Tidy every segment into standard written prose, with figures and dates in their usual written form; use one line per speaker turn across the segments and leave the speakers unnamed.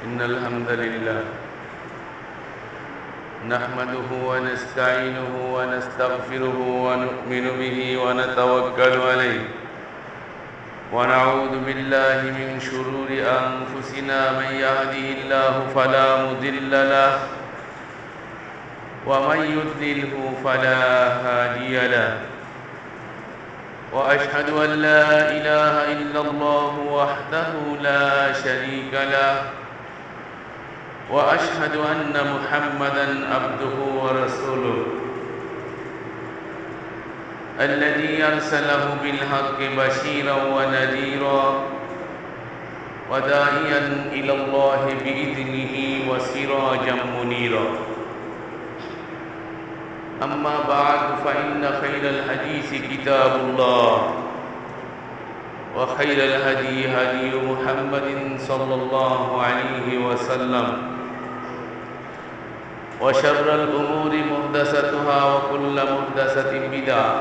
إن الحمد لله نحمده ونستعينه ونستغفره ونؤمن به ونتوكل عليه ونعوذ بالله من شرور أنفسنا من يهده الله فلا مضل له ومن يضلله فلا هادي له وأشهد أن لا إله إلا الله وحده لا شريك له وأشهد أن محمدًا عبده ورسوله الذي أرسله بالحق بشيرًا ونذيرًا وداعيًا إلى الله بإذنه وسراجًا منيرًا أما بعد فإن خير الحديث كتاب الله وخير الهدي هدي محمد صلى الله عليه وسلم وشر الأمور محدثاتها وكل محدثة بدعة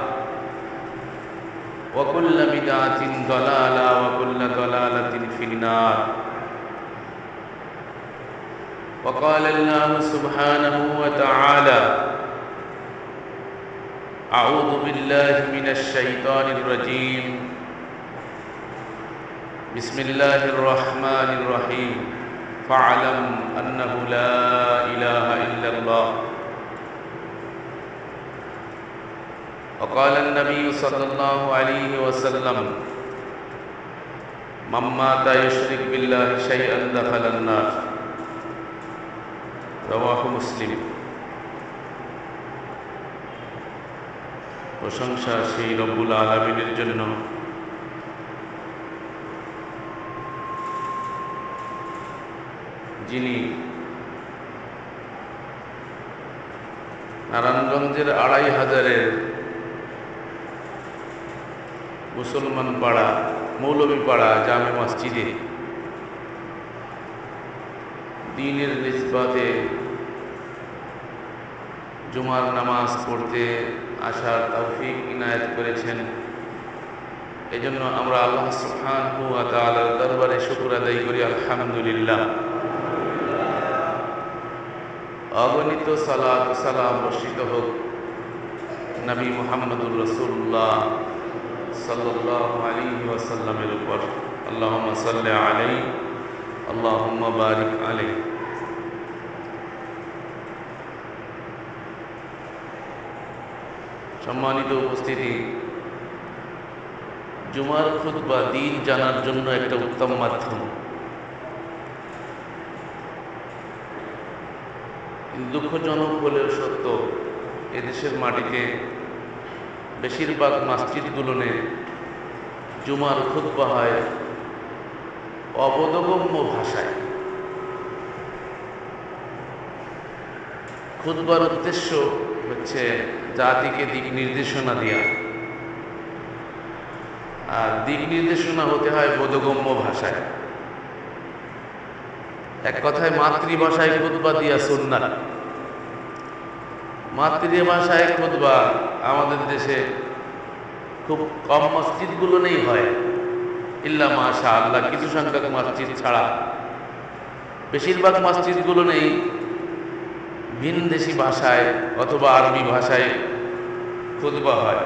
وكل بدعة ضلالة وكل ضلالة في النار وقال الله سبحانه وتعالى أعوذ بالله من الشيطان الرجيم بسم الله الرحمن الرحيم فاعلم أنه لا إله إلا الله وقال النبي صلى الله عليه وسلم من مات يشرك بالله شيئا دخل النار رواه مسلم প্রশংসা সেই রব্বুল আলামিনের জন্য যিনি নারায়ণগঞ্জের ২৫০০-এর মুসলমান পাড়া মৌলভী পাড়া জামে মসজিদে দ্বীনের নিসবতে জুমার নামাজ পড়তে আসার তৌফিক ইনায়েত করেছেন। এজন্য আমরা আল্লাহ সুবহানাহু ওয়া তাআলার দরবারে শুকর আদায় করি আলহামদুলিল্লাহ। অগণিত সালাত ও সালাম বর্ষিত হোক নবী মুহাম্মদুর রাসূলুল্লাহ সাল্লাল্লাহু আলাইহি ওয়াসাল্লামের উপর। আল্লাহুম্মা সাল্লি আলাইহি আল্লাহুম্মা বারিক আলাইহি। সম্মানিত উপস্থিতি, জুমার খুতবা দ্বীন জানার জন্য একটা উত্তম মাধ্যম। দুঃখজনক হলেও সত্য, এদেশের মাটিতে বেশিরভাগ মসজিদগুলোতে জুমার খুতবা হয় অবোধগম্য ভাষায়। খুতবার উদ্দেশ্য হচ্ছে জাতিকে দিক নির্দেশনা দেওয়া, আর দিক নির্দেশনা হতে হয় বোধগম্য ভাষায়। এক কথায় মাতৃভাষায় খুতবা দিয়া সুন্নাত। মাতৃভাষায় খুতবা আমাদের দেশে খুব কম মসজিদগুলো নেই হয়, ইল্লা মাশা আল্লাহ, কিছু সংখ্যক মসজিদ ছাড়া বেশিরভাগ মসজিদগুলো নেই ভিনদেশি ভাষায় অথবা আরবি ভাষায় খুতবা হয়,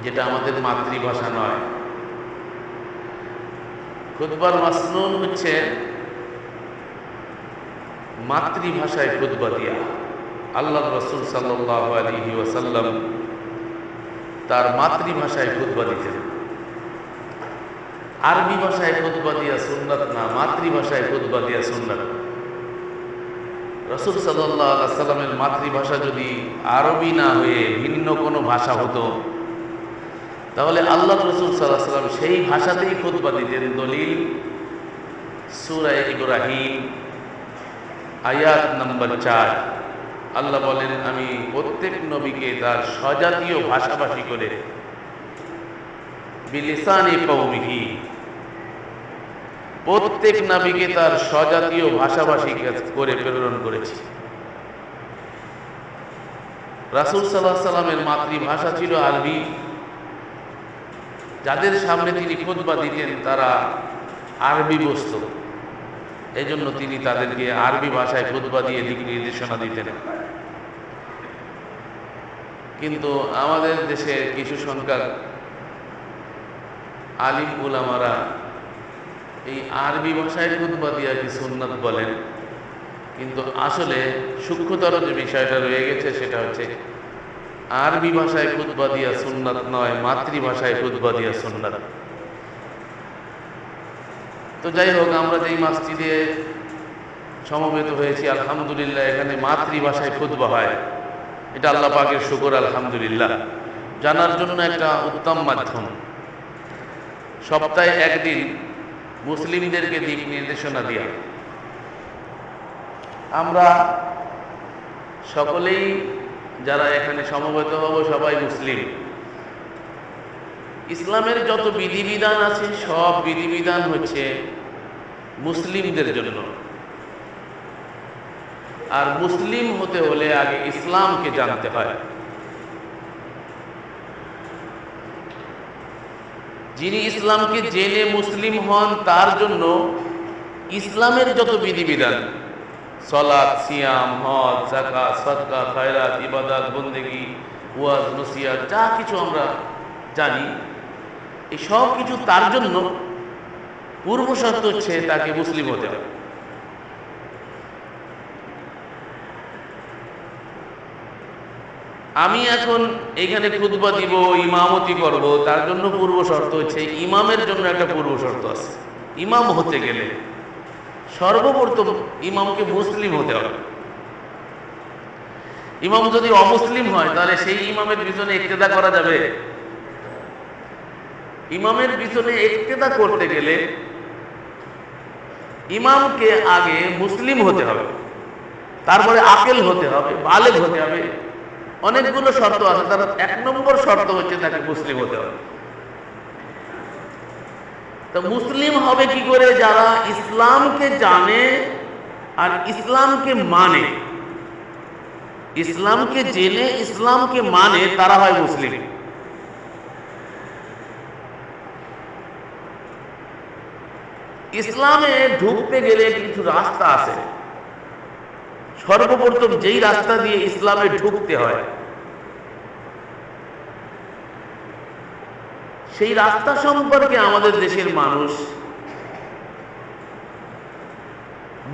যেটা আমাদের মাতৃভাষা নয়। খুতবার মাসনুন হচ্ছে মাতৃভাষায় খুতবা দিয়া। আল্লাহ রাসূল সাল্লাল্লাহু আলাইহি ওয়াসাল্লাম তার মাতৃভাষায় খুতবা দিতেন। আরবি ভাষায় খুতবা দিয়া সুন্নাত না, মাতৃভাষায় খুতবা দিয়া সুন্নাত। রাসূল সাল্লাল্লাহু আলাইহি ওয়াসাল্লামের মাতৃভাষা যদি আরবি না হয়ে ভিন্ন কোনো ভাষা হতো, তাহলে আল্লাহ রাসূল সাল্লাল্লাহু আলাইহি ওয়াসাল্লাম সেই ভাষাতেই খুতবা দিতেন। দলিল সূরা ইব্রাহিম আয়াত নম্বর ৪। আল্লাহ বলেন, আমি প্রত্যেক নবীকে তার স্বজাতীয় ভাষাভাষী করে বিলিসানি কওমিহি, প্রত্যেক নবীকে তার স্বজাতীয় ভাষাভাষী করে প্রেরণ করেছি। রাসূল সাল্লাল্লাহু আলাইহি ওয়াসাল্লামের মাতৃভাষা ছিল আরবি। যাদের সামনে তিনি খুতবা দিতেন তারা আরবি বুঝত। এই জন্য তিনি তাদেরকে আরবি ভাষায় খুতবা দিয়ে দিক নির্দেশনা দিতেন। কিন্তু আমাদের দেশের কিছু সংখ্যক আলিম উলামারা এই আরবি ভাষায় খুতবা দিয়া কি সুন্নাত বলেন, কিন্তু আসলে সূক্ষ্মতর যে বিষয়টা রয়ে গেছে সেটা হচ্ছে আরবি ভাষায় খুতবা দিয়া সুন্নাত নয়, মাতৃভাষায় খুতবা দিয়া সুন্নাত। তো যাই হোক, আমরা যেই মসজিদে সমবেত হয়েছি আলহামদুলিল্লাহ, এখানে মাতৃভাষায় খুতবা হয়, এটা আল্লাহ পাকের শুকর আলহামদুলিল্লাহ। জানার জন্য একটা উত্তম মাধ্যম। সপ্তাহে একদিন মুসলিমদেরকে দিক নির্দেশনা দিয়া, আমরা সকলেই যারা এখানে সমবেত হব সবাই মুসলিম। ইসলামের যত বিধিবিধান আছে সব বিধিবিধান হচ্ছে মুসলিমদের জন্য। আর মুসলিম হতে হলে আগে ইসলামকে জানতে হয়। যিনি ইসলামকে জেনে মুসলিম হন তার জন্য ইসলামের যত বিধিবিধান, সালাত, সিয়াম, হজ, যাকাত, সাদকা, খায়রাত, ইবাদত, বন্দেগী, ওয়াজ, নসিহত, যা কিছু আমরা জানি, এই সব কিছু তার জন্য পূর্ব শর্ত হচ্ছে তাকে মুসলিম হতে হবে। আমি এখন এখানে খুতবা দিব, ইমামতি করব, তার জন্য পূর্ব শর্ত হচ্ছে, ইমামের জন্য একটা পূর্ব শর্ত আছে। ইমাম হতে গেলে সর্বপ্রথম ইমামকে মুসলিম হতে হবে। ইমাম যদি অমুসলিম হয় তাহলে সেই ইমামের পিছনে ইক্তেদা করা যাবে? ইমামের পিছনে ইক্তেদা করতে গেলে ইমামকে আগে মুসলিম হতে হবে, তারপরে আকেল হতে হবে, বালেগ হতে হবে, অনেকগুলো শর্ত আছে। তার 1 নম্বর শর্ত হচ্ছে তাকে মুসলিম হতে হবে। তো মুসলিম হবে কি করে? যারা ইসলামকে জানে আর ইসলামকে মানে, ইসলামকে জেনে ইসলামকে মানে, তারা হয় মুসলিম। ইসলামে ঢুকতে গেলে কিছু রাস্তা আছে। সর্বপ্রথম যেই রাস্তা দিয়ে ইসলামে ঢুকতে হয় সেই রাস্তা সম্পর্কে আমাদের দেশের মানুষ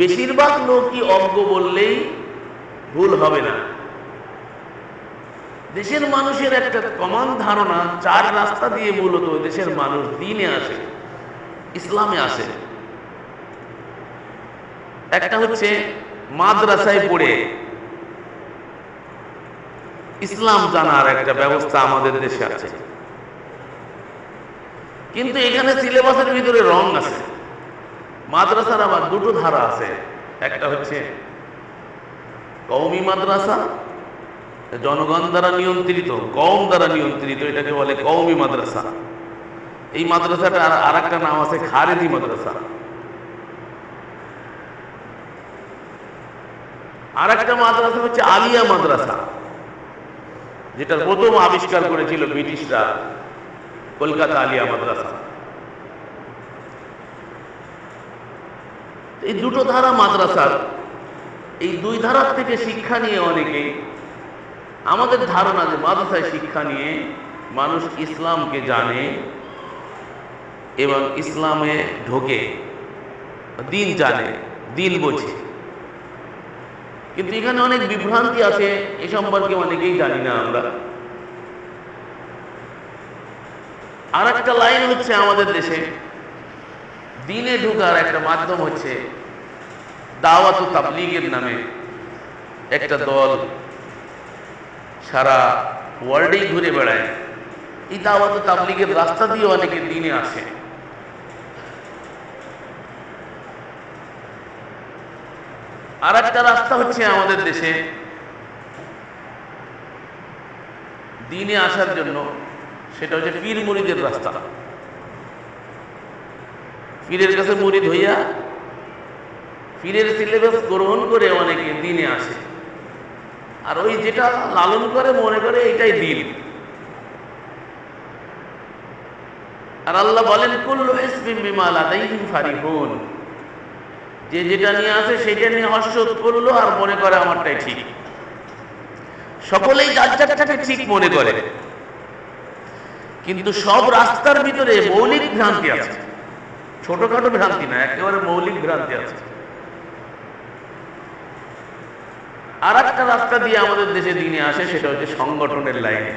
বেশিরভাগ লোকই অজ্ঞ বললেই ভুল হবে না। দেশের মানুষের একটা কমন ধারণা, 4 রাস্তা দিয়ে মূলত দেশের মানুষ দ্বীনে আসে, ইসলামে আসে। একটা হচ্ছে মাদ্রাসায় পড়ে ইসলাম জানার একটা ব্যবস্থা আমাদের দেশে আছে, কিন্তু এখানে সিলেবাসের ভিতরে রং আছে। মাদ্রাসার আবার 2টো ধারা আছে। একটা হচ্ছে কওমি মাদ্রাসা, জনগণ দ্বারা নিয়ন্ত্রিত, কওম দ্বারা নিয়ন্ত্রিত, এটাকে বলে কওমি মাদ্রাসা। এই মাদ্রাসাটার আর একটা নাম আছে খারেজি মাদ্রাসা। আর একটা মাদ্রাসা হচ্ছে আলিয়া মাদ্রাসা, যেটার প্রথম আবিষ্কার করেছিল ব্রিটিশরা, কলকাতা আলিয়া মাদ্রাসা। এই 2টো ধারা মাদ্রাসার, এই 2 ধারার থেকে শিক্ষা নিয়ে অনেকেই, আমাদের ধারণা যে মাদ্রাসায় শিক্ষা নিয়ে মানুষ ইসলামকে জানে এবং ইসলামে ঢোকে, দিন জানে, দিন বোঝে। কিন্তু এখানে অনেক বিভ্রান্তি আছে, এ সম্পর্কে অনেকেই জানি না আমরা। আর একটা লাইন হচ্ছে আমাদের দেশে দিনে ঢোকার একটা মাধ্যম হচ্ছে দাওয়াত ও তাবলীগের নামে একটা দল সারা ওয়ার্ল্ডেই ঘুরে বেড়ায়। এই দাওয়াত ও তাবলীগের রাস্তা দিয়ে অনেকে দিনে আসে। আর একটা রাস্তা হচ্ছে আমাদের দেশে দিনে আসার জন্য, সেটা হচ্ছে পীর মুরিদের রাস্তা। পীরের কাছে মুরিদ হইয়া পীরের সিলেবাস গ্রহণ করে অনেকে দিনে আসে, আর ওই যেটা লালন করে মনে করে এটাই দিন। আর আল্লাহ বলেন কুল্লু হিজবিন বিমা লাদাইহিম ফারিহুন, যে যেটা নিয়ে আসে সেটা নিয়ে হর্ষত করলো আর মনে করে আমারটাই ঠিক। সকলেই যার যারটাকে ঠিক মনে করে, কিন্তু সব রাস্তার ভিতরে মৌলিক ভ্রান্তি আছে, ছোটখাটো ভ্রান্তি না, একেবারে মৌলিক ভ্রান্তি আছে। আর একটা রাস্তা দিয়ে আমাদের দেশে দিনে আসে, সেটা হচ্ছে সংগঠনের লাইনে।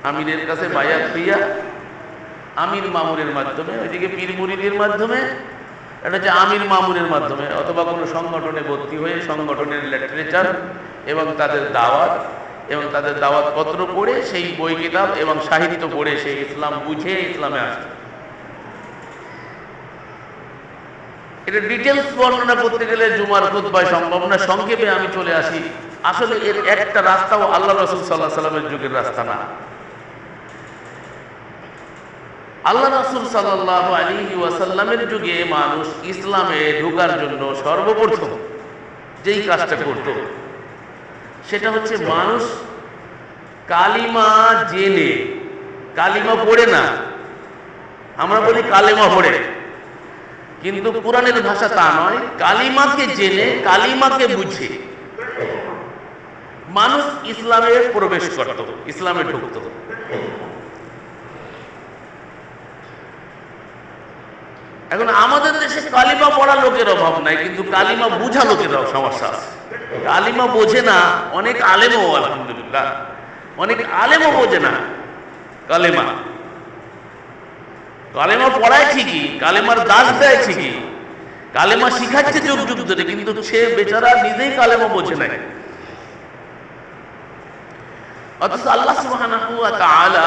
আমিরের কাছে বায়াত হইয়া আমির মামুনের মাধ্যমে, ওইদিকে পীর মুরিদের মাধ্যমে, এটা হচ্ছে আমির মামুনের মাধ্যমে, অথবা কোনো সংগঠনে ভর্তি হয়ে সংগঠনের লিটারেচার এবং তাদের দাওয়াত এবং তাদের দাওয়াত পত্র পড়ে, সেই বই কিতাব এবং সাহিত্য পড়ে সেই ইসলাম বুঝে ইসলামে আসে। এটা ডিটেলস বর্ণনা করতে গেলে জুমার খুতবায় সম্ভব না, সংক্ষেপে আমি চলে আসি। আসলে এর একটা রাস্তাও আল্লাহ রাসূল সাল্লাল্লাহু আলাইহি সাল্লামের যুগের রাস্তা না। আল্লাহ রাসূল সাল্লাল্লাহু আলাইহি ওয়াসাল্লামের যুগে মানুষ ইসলামে ঢোকার জন্য সর্বপ্রথম যেই কাজটা করত, সেটা হচ্ছে মানুষ কালিমা জেনে, কালিমা পড়ে না, আমরা বলি কালেমা পড়ে, কিন্তু কোরআনের ভাষা তা নয়। কালিমাকে জেনে, কালিমাকে বুঝে মানুষ ইসলামে প্রবেশ করত, ইসলামে ঢুকত। এখন আমাদের দেশে কালিমা পড়া লোকের অভাব নাই, কিন্তু কালিমা বুঝা লোকের সমস্যা আছে। কালিমা বোঝে না অনেক আলেমও, আলহামদুলিল্লাহ অনেক আলেমও বোঝে না কালেমা। কালেমা পড়ায় ঠিকই, কালেমার দাস দেয় ঠিকই, কালেমা শিখাচ্ছে যুগ যুগ ধরে, কিন্তু সে বেচারা নিজেই কালেমা বোঝে নাই। অথচ আল্লাহ সুবহানাহু ওয়া তাআলা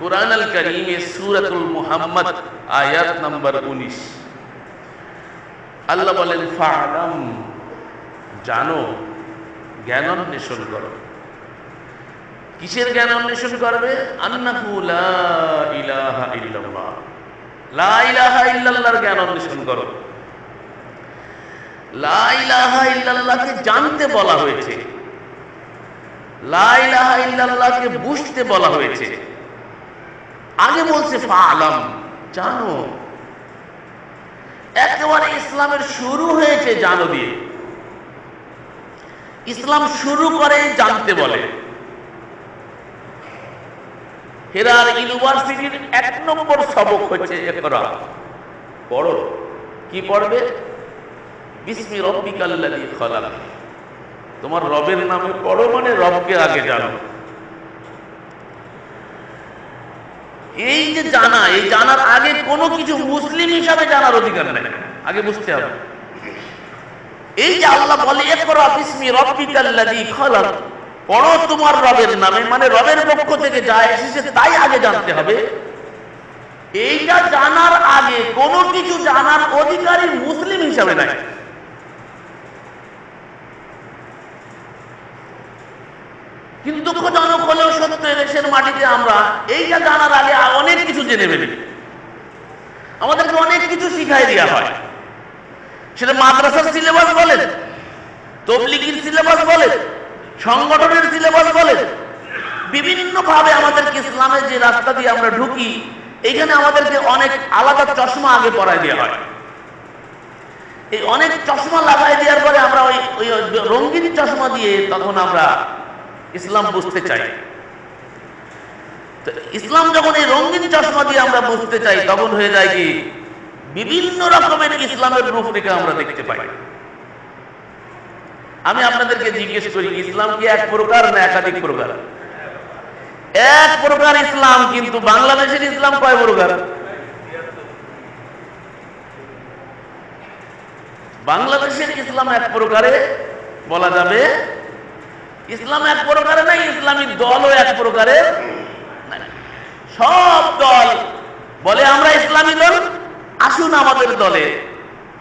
কুরআন আল কারীমে সূরাতুল মুহাম্মদ আয়াত নাম্বার 19 আল্লাহ বলেন, ফা'লাম, জানো, জ্ঞান অন্বেষণ করো। কিসের জ্ঞান অন্বেষণ করবে? আন্নাহু লা ইলাহা ইল্লাল্লাহ, লা ইলাহা ইল্লাল্লাহর জ্ঞান অন্বেষণ করো। লা ইলাহা ইল্লাল্লাহকে জানতে বলা হয়েছে, লা ইলাহা ইল্লাল্লাহকে বুঝতে বলা হয়েছে। আগে বলছে ফা'লাম, জানো। একেবারে ইসলামের শুরু হয়েছে জানো দিয়ে। ইসলাম শুরু করে জানতে বলে। হেরার ইউনিভার্সিটির 1 নম্বর সবক হচ্ছে ইকরা, পড়ো। কি পড়বে? বিসমি রাব্বিকাল্লাযী খালাক, তোমার রবের নামে পড়ো, মানে রবকে আগে জানো। এই যে জানা, এই জানার আগে কোনো কিছু মুসলিম হিসাবে জানার অধিকার নেই, আগে বুঝতে হবে। এই যে আল্লাহ বলে ইকরা বিসমি রাব্বিকাল্লাযী খালাক, পড়ো তোমার রবের নামে, মানে রবের পক্ষ থেকে যা এসেছে তাই আগে জানতে হবে। এইটা জানার আগে কোনো কিছু জানার অধিকারী মুসলিম হিসাবে নাই। কিন্তু দুঃখজনক হলেও সত্য, দেশের মাটিতে আমরা এইটা জানার আগে অনেক কিছু জেনে ফেলি। আমাদেরকে অনেক কিছু শিখাই দেওয়া হয়, সেটা মাদ্রাসার সিলেবাস বলেন, তাবলীগের সিলেবাস বলেন, সংগঠনের সিলেবাস বলেন, বিভিন্ন ভাবে আমাদেরকে ইসলামের যে রাস্তা দিয়ে আমরা ঢুকি, এখানে আমাদেরকে অনেক আলাদা চশমা আগে পরায় দেওয়া হয়। এই অনেক চশমা লাগাই দেওয়ার পরে আমরা ওই রঙিন চশমা দিয়ে তখন আমরা ইসলাম বুঝতে চাই। ইসলাম যখন এই রঙিন চশমা দিয়ে আমরা বুঝতে চাই, তখন হয়ে যায় কি বিভিন্ন রকমের ইসলামের রূপরেখা আমরা দেখতে পাই। আমি আপনাদেরকে জিজ্ঞেস করি, ইসলাম কি এক প্রকার না একাধিক প্রকার? এক প্রকার ইসলাম, কিন্তু বাংলাদেশের ইসলাম কয় প্রকার? বাংলাদেশের ইসলাম এক প্রকারে বলা যাবে, ইসলাম এক প্রকারে নাই, ইসলামী দলও এক প্রকারের নাই। সব দল বলে আমরা ইসলামী দল, আসুন আমাদের দলে,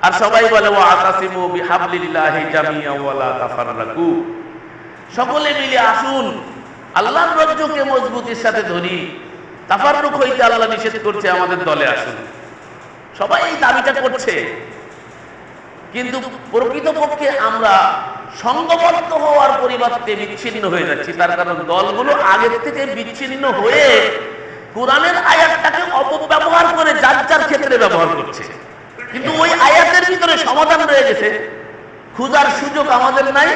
আর সবাই বলে ওয়াতাসিমু বিহাবলিল্লাহি জামিআন ওয়া লা তাফাররাকু, সকলে মিলে আসুন আল্লাহর রজ্জুকে মজবুতির সাথে ধরি, তাফাররুক হইতে আল্লাহ নিষেধ করছে, আমাদের দলে আসুন। সবাই এই দাবিটা করছে, কিন্তু প্রকৃতপক্ষে আমরা সংঘবদ্ধ হওয়ার পরিবর্তে বিচ্ছিন্ন হয়ে যাচ্ছি। তার কারণ দলগুলো আগের থেকে বিচ্ছিন্ন হয়ে কোরআনের আয়াতটাকে অপব্যবহার করে যার যার ক্ষেত্রে ব্যবহার করছে। কিন্তু ওই আয়াতের ভিতরে সমাধান রয়ে গেছে। খোঁজার সুযোগ আমাদের নাই,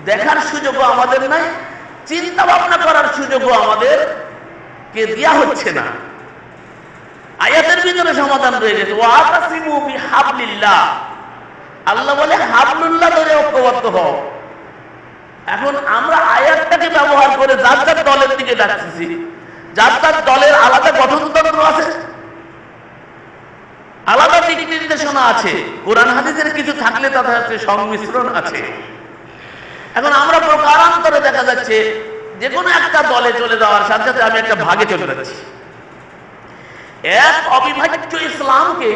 দেখার সুযোগও আমাদের নাই, চিন্তা ভাবনা করার সুযোগও আমাদের কে দেয়া হচ্ছে না। আয়াতের ভিতরে সমাধান রয়ে গেছে। ওয়াতাসিমু বিহাবলিল্লাহ, আল্লাহ বলে হাবলুল্লাহ ধরে ঐক্যবদ্ধ হও। এখন আমরা আয়াতটাকে ব্যবহার করে যার যার দলের দিকে ডাকতেছি। যার যার দলের আলাদা গঠনতন্ত্র আছে, আলাদা দিক নির্দেশনা আছে, কোরআন হাদিসের কিছু থাকলে তাদের সাথে সংমিশ্রণ আছে। এখন আমরা প্রকারান্তরে দেখা যাচ্ছে যে কোনো একটা দলে চলে যাওয়ার সাথে সাথে আমি একটা ভাগে চলে যাচ্ছি। এক অবিভাজ্য ইসলামকে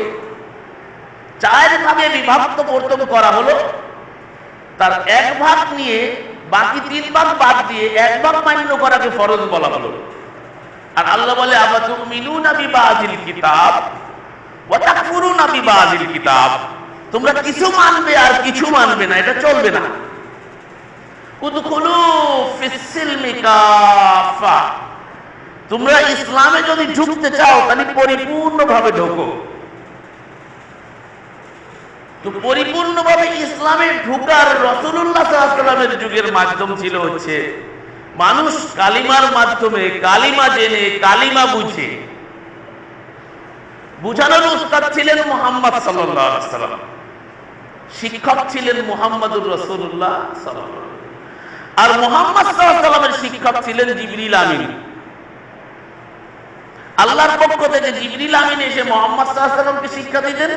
চার ভাগে বিভক্ত প্রথম করা হলো, তার এক ভাগ নিয়ে বাকি তিন ভাগ বাদ দিয়ে এক ভাগ মান্য করাকে ফরজ বলা হলো। আর আল্লাহ বলে আফাতুমিনুনা বিবাযিল কিতাব ওয়া তাকফুরুনা বিবাযিল কিতাব, তোমরা কিছু মানবে আর কিছু মানবে না, এটা চলবে না। উদখুলু ফিস সিলমি কাফা, তোমরা ইসলামে যদি ঢুকতে চাও তাহলে পরিপূর্ণভাবে ঢোকো। তো পরিপূর্ণভাবে ইসলামে ঢোকার রাসূলুল্লাহ সাল্লাল্লাহু আলাইহি ওয়াসাল্লামের যুগের মাধ্যম ছিল হচ্ছে মানুষ কালিমার মাধ্যমে, কালিমা জেনে, কালিমা বুঝে। বুঝানোর উস্তাদ ছিলেন মুহাম্মদ সাল্লাল্লাহু আলাইহি ওয়াসাল্লাম, শিক্ষক ছিলেন মুহাম্মদুর রাসূলুল্লাহ সাল্লাল্লাহু আলাইহি ওয়াসাল্লাম। আর মুহাম্মদ সাল্লাল্লাহু আলাইহি ওয়াসাল্লামের শিক্ষক ছিলেন জিবরিল আমিন। আল্লাহর পক্ষ থেকে জিবরিল আমিন এসে মুহাম্মদ সাল্লাল্লাহু আলাইহি ওয়াসাল্লামকে শিক্ষা দিতেন,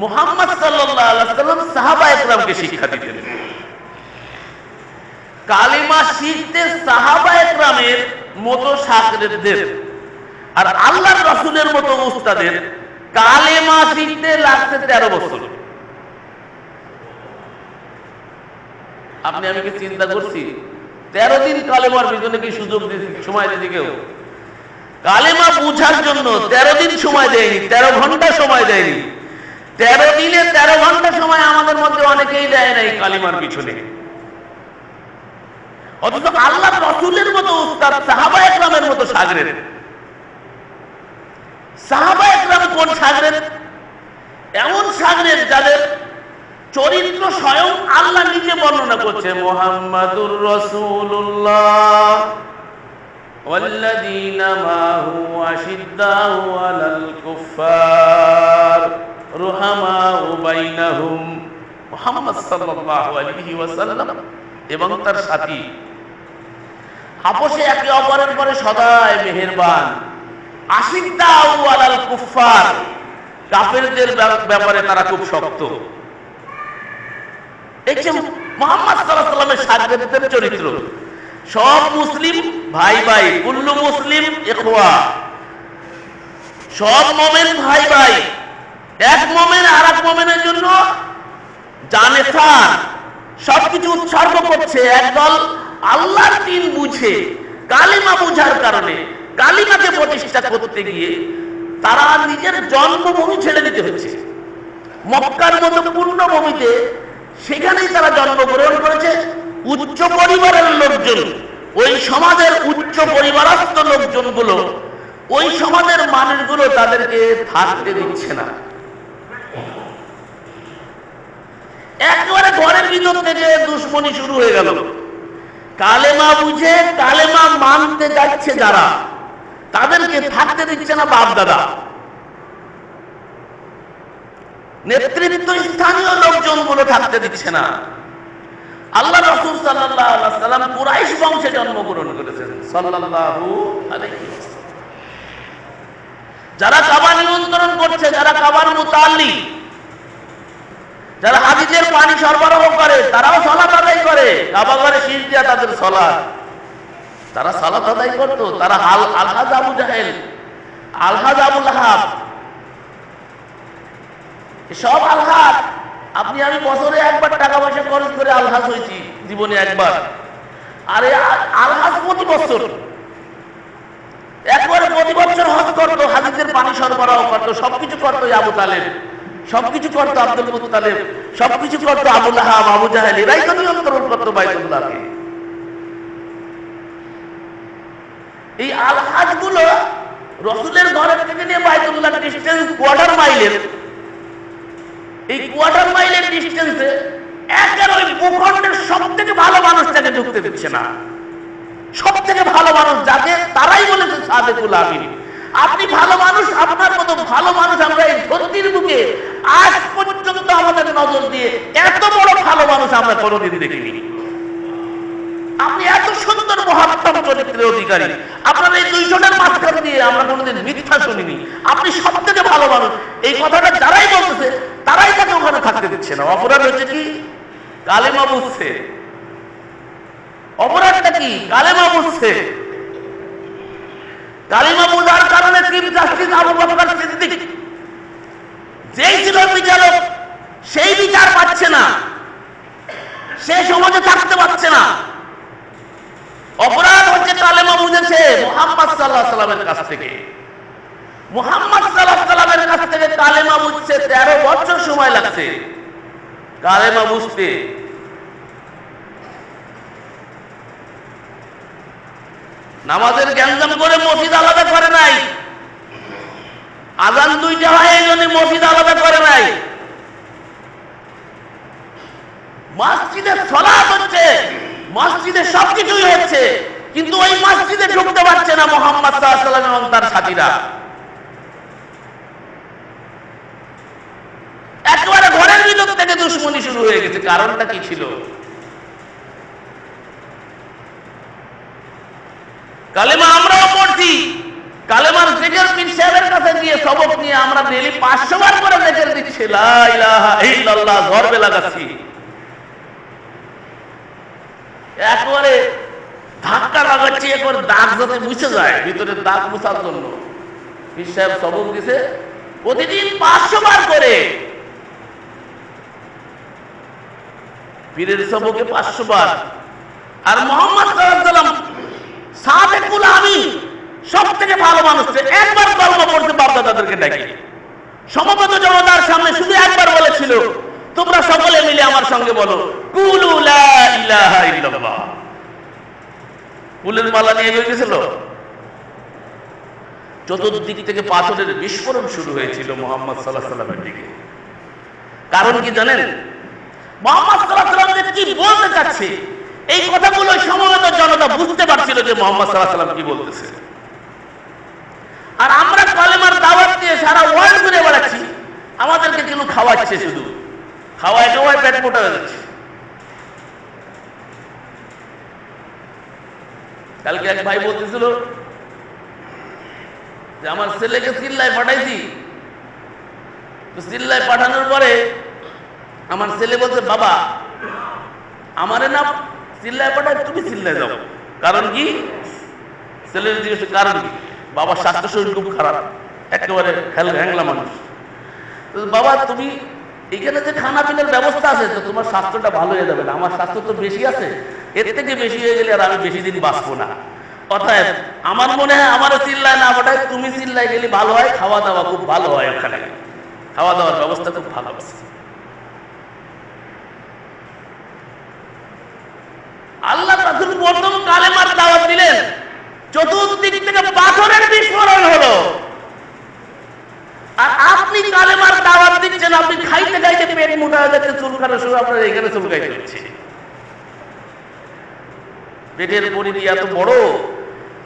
মুহাম্মদ সাল্লাল্লাহু আলাইহি ওয়াসাল্লাম সাহাবায়ে কেরামকে শিক্ষা দিতেন। কালিমা শিখতে সাহাবায়ে কেরামের মতো শাগরেদদের আর আল্লাহর রাসূলের মতো উস্তাদের কালিমা শিখতে লাগছে 13 বছর। আপনি আমি কি চিন্তা করছি 13 দিন কালিমার পিছনে কি সুযোগ দিয়েছি, সময় দিয়েছি কেউ? কালিমা বুঝার জন্য 13 দিন সময় দেয়নি, 13 ঘন্টা সময় দেয়নি। 13 দিনে 13 ঘন্টা সময় আমাদের মধ্যে অনেকেই দেয় নাই কালিমার পিছনে। অথচ আল্লাহ রাসূলের মতো উস্তাদ, সাহাবায়ে কেরামের মতো শাগরেদ। সাহাবায়ে কেরাম কোন শাগরেদ? এমন শাগরেদ যাদের চরিত্র স্বয়ং আল্লাহ নিজে বর্ণনা করছে, মুহাম্মাদুর রাসূলুল্লাহ ওয়াল্লাযীনা মাহু আশিদ্দাউ আলাল কুফফার রুহামাউ বাইনাহুম। মুহাম্মদ সাল্লাল্লাহু আলাইহি ওয়াসাল্লাম এবং তার সাথী আপসে একে অপরের পরে সদাই মেহেরবান। আশিদ্দাউ আলাল কুফফার, কাফেরদের ব্যাপারে তারা খুব শক্ত। এই যে মুহাম্মদ সাল্লাল্লাহু আলাইহি ওয়াসাল্লামের শাগরেদদের চরিত্র, সব মুসলিম ভাই ভাই, কুল্লু মুসলিম ইখওয়া, সব মুমিন ভাই ভাই। এক মুমিন আরেক মুমিনের জন্য জানে ছাড় সবকিছু উৎসর্গ করছে। একদল আল্লাহর দ্বীন বুঝে, কালিমা বুঝার কারণে কালিমাকে প্রতিষ্ঠা করতে গিয়ে তারা নিজের জন্মভূমি ছেড়ে দিতে হচ্ছে। মক্কার মতো পূর্ণভূমিতে সেখানেই তারা জন্মগ্রহণ করেছে। উচ্চ পরিবারের লোকজন, ওই সমাজের উচ্চ পরিবারস্থ লোকজনগুলো, ওই সমাজের মানুষগুলো তাদেরকে থাকতে দিচ্ছে না। একেবারে ঘরের ভিতর থেকে দুশ্মনী শুরু হয়ে গেল। কালেমা বুঝে কালেমা মানতে যাচ্ছে যারা, তাদেরকে থাকতে দিচ্ছে না বাপ দাদা। নেতৃত্ব স্থানীয় লোকজনগুলো থাকতে দিচ্ছে না। আল্লাহ রাসূল সাল্লাল্লাহু আলাইহি ওয়াসাল্লাম কুরাইশ বংশে জন্মগ্রহণ করেছেন সাল্লাল্লাহু আলাইহি ওয়াসাল্লাম। যারা কাবা নিয়ন্ত্রণ করছে, যারা কাবার মুতাল্লি, যারা হাজিদের পানি সরবরাহ করে, তারাও সালাত আদায় করে। কাবা ঘরে শীষ দেয়া তাদের সালাত, তারা সালাত আদায় করতো। তারা আলহাজ আবু জাহেল, আলহাজ আবু লাহাব, সব আলহাজ। আপনি আমি বছরে একবার টাকা পয়সা খরচ করে আলহাজ হয়েছি, জীবনে একবার। আর আলহাজ প্রতি বছর, একবারে প্রতি বছর হজ করতো, হাজিদের পানি সরবরাহ করতো, সবকিছু করতো আবু তালেব, সবকিছু করতো আব্দুল মুত্তালিব, সবকিছু করতো আবু লাহাব, আবু জাহেল। এরাই তো নিয়ন্ত্রণ করতো বাইতুল্লাহকে। এই আলহাজ গুলো রসুলের ঘরের থেকে নিয়ে বাইতুল্লাহ ডিস্টেন্স কোয়ার্টার মাইলের, এই কোয়ার্টার মাইলের ডিস্টেন্সে একের ওই ভূখণ্ডের সব থেকে ভালো মানুষটাকে ঢুকতে দিচ্ছে না। সব থেকে ভালো মানুষ যাকে তারাই বলেছে সাদেকুল আমিন। আপনি ভালো মানুষ, আপনার মতো ভালো মানুষ আমরা এই ধরতির বুকে আজ পর্যন্ত আমাদের নজর দিয়ে এত বড় ভালো মানুষ আমরা কোনোদিন দেখিনি। আপনি এত সুন্দর মহাত্তম চরিত্রের অধিকারী, আপনার এই দুইজনের মাঝখান দিয়ে আমরা কোনোদিন মিথ্যা শুনিনি। আপনি সব থেকে ভালো মানুষ, এই কথাটা যারাই বলতেছে তারাই তাকে ওখানে থাকতে দিচ্ছে না। অপরাধ হচ্ছে কি? কালেমা বুঝছে। অপরাধটা কি? কালেমা বুঝছে। কালেমা বুঝার কারণে চিফ জাস্টিস আবু বকর সিদ্দিক যেই ছিল বিচারক, সেই বিচার পাচ্ছে না, সে সমাজে থাকতে পারছে না। অপরাধ হচ্ছে কালেমা বুঝেছে মুহাম্মদ সাল্লাল্লাহু আলাইহি ওয়াসাল্লামের কাছ থেকে। মুহাম্মদ সাল্লাল্লাহু আলাইহি ওয়াসাল্লামের কাছ থেকে কালেমা বুঝছে 13 বছর সময় লাগছে কালেমা বুঝতে। নামাজের গ্যাঞ্জাম করে মসজিদ আলাদা করে নাই, আযান দুইটা হয় এই জন্য মসজিদ আলাদা করে নাই। মসজিদে সালাত হচ্ছে, মসজিদে সবকিছুই হচ্ছে, কিন্তু ওই মসজিদে ঢুকতে পারছে না মুহাম্মদ সাল্লাল্লাহু আলাইহি ওয়াসাল্লাম এবং তার সাথীরা। একেবারে ঘরের ভিতর থেকে দুশমনি শুরু হয়ে গেছে। কারণটা কি ছিল? কালেমা আমরাও পড়ছি, কালেমার জিকির পীর সাহেবের কাছে গিয়ে সবক নিয়ে আমরা ডেইলি 500 বার করে জিকির দিচ্ছি, লা ইলাহা ইল্লাল্লাহ, গর্বে লাগাচ্ছি। একবারে ধাক্কা লাগাচ্ছি, একবার দাগ যাতে মুছে যায়, ভিতরে দাগ মুছার জন্য পীর সাহেব সবক দিছে প্রতিদিন 500 বার করে। পীরের সবকে 500 বার। আর মুহাম্মদ সাল্লাল্লাহু আলাইহি ওয়াসাল্লাম সাদেকুল আমিন, সব থেকে ভালো মানুষ, একবার কলমা পড়তে বাপ-দাদাদেরকে ডাকি সমবেত জনতার সামনে শুধু একবার বলেছিল, তোমরা সকলে মিলে আমার সঙ্গে বলো কুলু লা ইলাহা ইল্লাল্লাহ। ফুলের মালা নিয়ে গিয়েছিল, চতুর্দিক থেকে পাথরের বিস্ফোরণ শুরু হয়েছিল মুহাম্মদ সাল্লাল্লাহু আলাইহি ওয়াসাল্লামের দিকে। কারণ কি জানেন? মুহাম্মদ সাল্লাল্লাহু আলাইহি ওয়াসাল্লাম কি বলতে চাচ্ছে এই কথাগুলো সমবেত জনতা বুঝতে পারছিল যে মুহাম্মদ সাল্লাল্লাহু আলাইহি ওয়াসাল্লাম কি বলতেছে। আর আমরা কালেমার দাওয়াত দিয়ে সারা ওয়ার্ল্ড ঘুরে বেড়াচ্ছি, আমাদেরকে কিন্তু খাওয়াচ্ছে, শুধু খাওয়ায় খাওয়ায় পেট মোটা হয়ে যাচ্ছে। কালকে এক ভাই বলতেছিল যে আমার ছেলেকে সিল্লায় পাঠাইছি, তো সিল্লায় পাঠানোর পরে আমার ছেলে বলছে, বাবা আমারে না সিল্লায় পাঠায়, তুমি সিল্লায় যাও। কারণ কি? ছেলের জিজ্ঞেস কারণ কি? বাবার স্বাস্থ্য শরীর খুব খারাপ, একেবারে হ্যাংলা মানুষ। বাবা তুমি এখানে যে খানা পিনার ব্যবস্থা আছে, তো তোমার স্বাস্থ্যটা ভালো হয়ে যাবে না। আমার স্বাস্থ্য তো বেশি আছে, এর থেকে বেশি হয়ে গেলে আর আমি বেশি দিন বাঁচবো না। অতএব আমার মনে হয় আমার চিল্লায় না পাঠায়, তুমি চিল্লায় গেলে ভালো হয়, খাওয়া দাওয়া খুব ভালো হয়, ওখানে খাওয়া দাওয়ার ব্যবস্থা খুব ভালো আছে। আল্লাহ রাসূল প্রথম কালেমার দাওয়াত দিলেন, চতুর্দিক থেকে পাথরের বিস্ফোরণ হলো। আর আপনি কালেমার দাওয়াত দিচ্ছেন, আপনি খাইতে খাইতে পেট মোটা হয়ে যাচ্ছে, চুলকানো শুরু আপনার এখানে চুলকাইতে হচ্ছে। পেটের পরিধি এত বড়,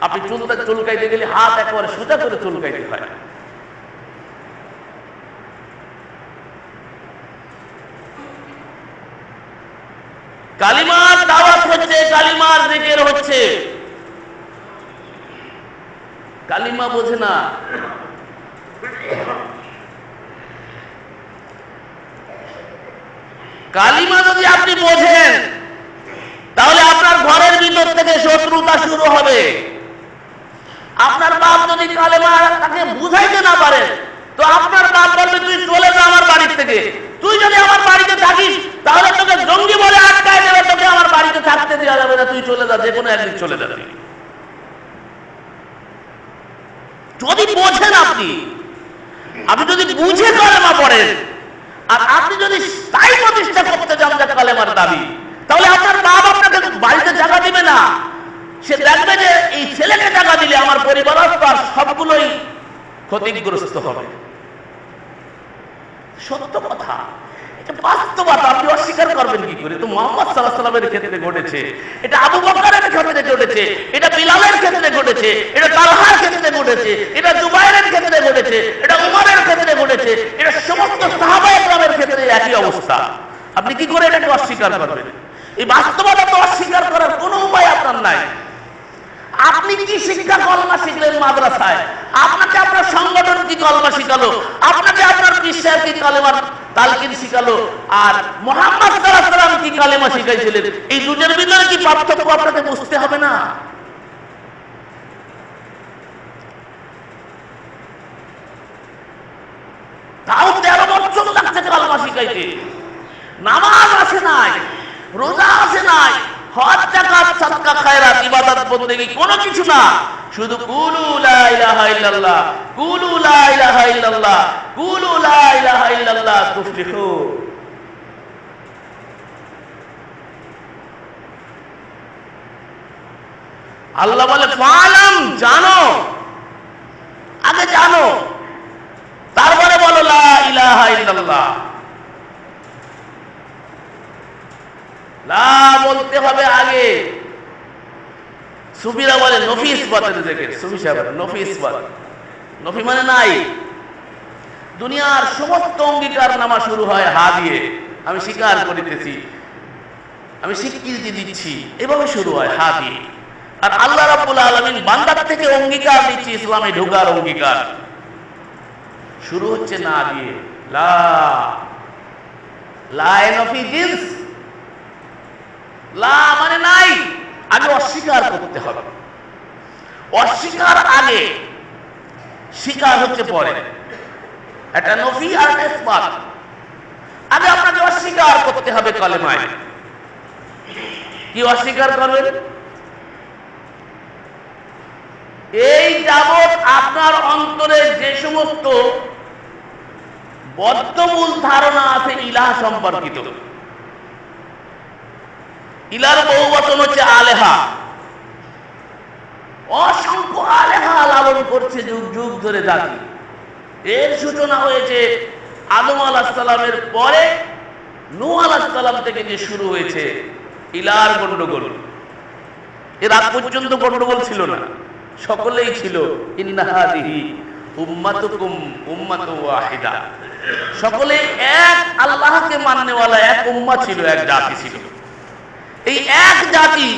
আপনি চুলকাইতে গেলে হাত একেবারে সোজা করে চুলকাইতে হয়। কালিমার দাওয়াত হচ্ছে, কালিমার জিকির হচ্ছে। কালিমা বোঝে না, কালিমা যদি আপনি বোঝেন তাহলে আপনার ঘরের ভিতর থেকে শত্রুতা শুরু হবে। আপনার বাপ যদি কালেমা তাকে বুঝাইতে না পারে, তো আপনার বাপ বলবে তুই চলে যা আমার বাড়ি থেকে। তুই যদি আমার বাড়িতে থাকিস তাহলে তোকে জঙ্গি বলে আটকায় দেবে, তোকে আমার বাড়িতে থাকতে দেওয়া যাবে না, তুই চলে যা, যে কোনো একদিন চলে যাবে। যদি বোঝেন আপনি যদি বুঝে কালেমা পড়েন, আর আপনি যদি স্থায়ী প্রতিষ্ঠা করতে চান যে কালেমার দাবি, তাহলে আপনার বাপ আপনাকে বাড়িতে জায়গা দিবে না। সে দেখবে যে এই ছেলেকে জায়গা দিলে আমার পরিবার আর সবগুলোই ক্ষতিগ্রস্ত হবে। সত্য কথা। বাস্তবতা আপনি অস্বীকার করবেন কি করে? তো মুহাম্মদ সাল্লাল্লাহু আলাইহি ওয়াসাল্লামের ক্ষেত্রে ঘটেছে, এটা আবু বকরের ক্ষেত্রে ঘটেছে, এটা বিলালের ক্ষেত্রে ঘটেছে, এটা তালহার ক্ষেত্রে ঘটেছে, এটা জুবাইরের ক্ষেত্রে ঘটেছে, এটা উমরের ক্ষেত্রে ঘটেছে, এটা সমস্ত সাহাবায়ে কেরামের ক্ষেত্রে একই অবস্থা। আপনি কি করে এটাকে অস্বীকার করবেন? এই বাস্তবতা তো অস্বীকার করার কোনো উপায় আপনার নাই। আপনি কি শিক্ষা কলমা শিখলেন মাদ্রাসায়? আপনাকে আপনার সংগঠন কি কলমা শিখালো? আপনাকে আপনার পীর সাহেব কি কালেমার তালকিন শিখালো? আর মুহাম্মদ সাল্লাল্লাহু আলাইহি ওয়াসাল্লাম কি কালেমা শিখাইছিলেন? এই দুটোর ভিতরে কি পার্থক্য আপনাকে বুঝতে হবে না? তাও 13 বছর লাগছে কালেমা শিখাইতে। নামাজ আসে নাই, রোজা আসে নাই, হজ যাকাত সাদকা খায়রাত ইবাদত বন্দেগী কোনো কিছু না, শুধু কুলু লা ইলাহা ইল্লাল্লাহ, কুলু লা ইলাহা ইল্লাল্লাহ, কুলু লা ইলাহা ইল্লাল্লাহ তুফলিহু। আল্লাহ বলে ফালাম, জানো, আগে জানো, তারপরে বলো লা ইলাহা ইল্লাল্লাহ। লা বলতে হবে আগে। সুফিরা বলে নফিস বাতের দেখে, সুফি সাহেব নফিস বাত, নফি মানে নাই। দুনিয়ার সমস্ত অঙ্গীকার নামা শুরু হয় হা দিয়ে, আমি স্বীকার করিতেছি, আমি স্বীকৃতি দিচ্ছি, এভাবে শুরু হয় হা দিয়ে। আর আল্লাহ রাব্বুল আলামিন বান্দার থেকে অঙ্গীকার দিচ্ছি, ইসলামে ঢোকার অঙ্গীকার শুরু হচ্ছে না দিয়ে। লা লা নফি জিন্স, লা মানে নাই, আগে অস্বীকার করতে হবে। অস্বীকার আগে, স্বীকার হচ্ছে পরে। এটা নফি আর ইসবাত। আগে আপনাকে অস্বীকার করতে হবে কালেমায়। কি অস্বীকার করবেন? এই যাবৎ আপনার অন্তরে যে সমস্ত বদ্ধমূল ধারণা আছে ইলাহ সম্পর্কিত, ইলার বহুবচন হচ্ছে আলেহা। অসংখ্য আলেহা লালন করছে যুগ যুগ ধরে জাতি। এর সূচনা হয়েছে আদম আলাইহিস সালামের পরে, নূহ আলাইহিস সালাম থেকে যে শুরু হয়েছে ইলার গন্ডগোল। এর আগ পর্যন্ত গন্ডগোল ছিল না, সকলেই ছিল ইন্না হাযিহি উম্মাতুকুম উম্মাতু ওয়াহিদা। সকলে এক আল্লাহকে মাননেওয়ালা এক উম্মাহ ছিল, এক জাতি ছিল। এই এক জাতি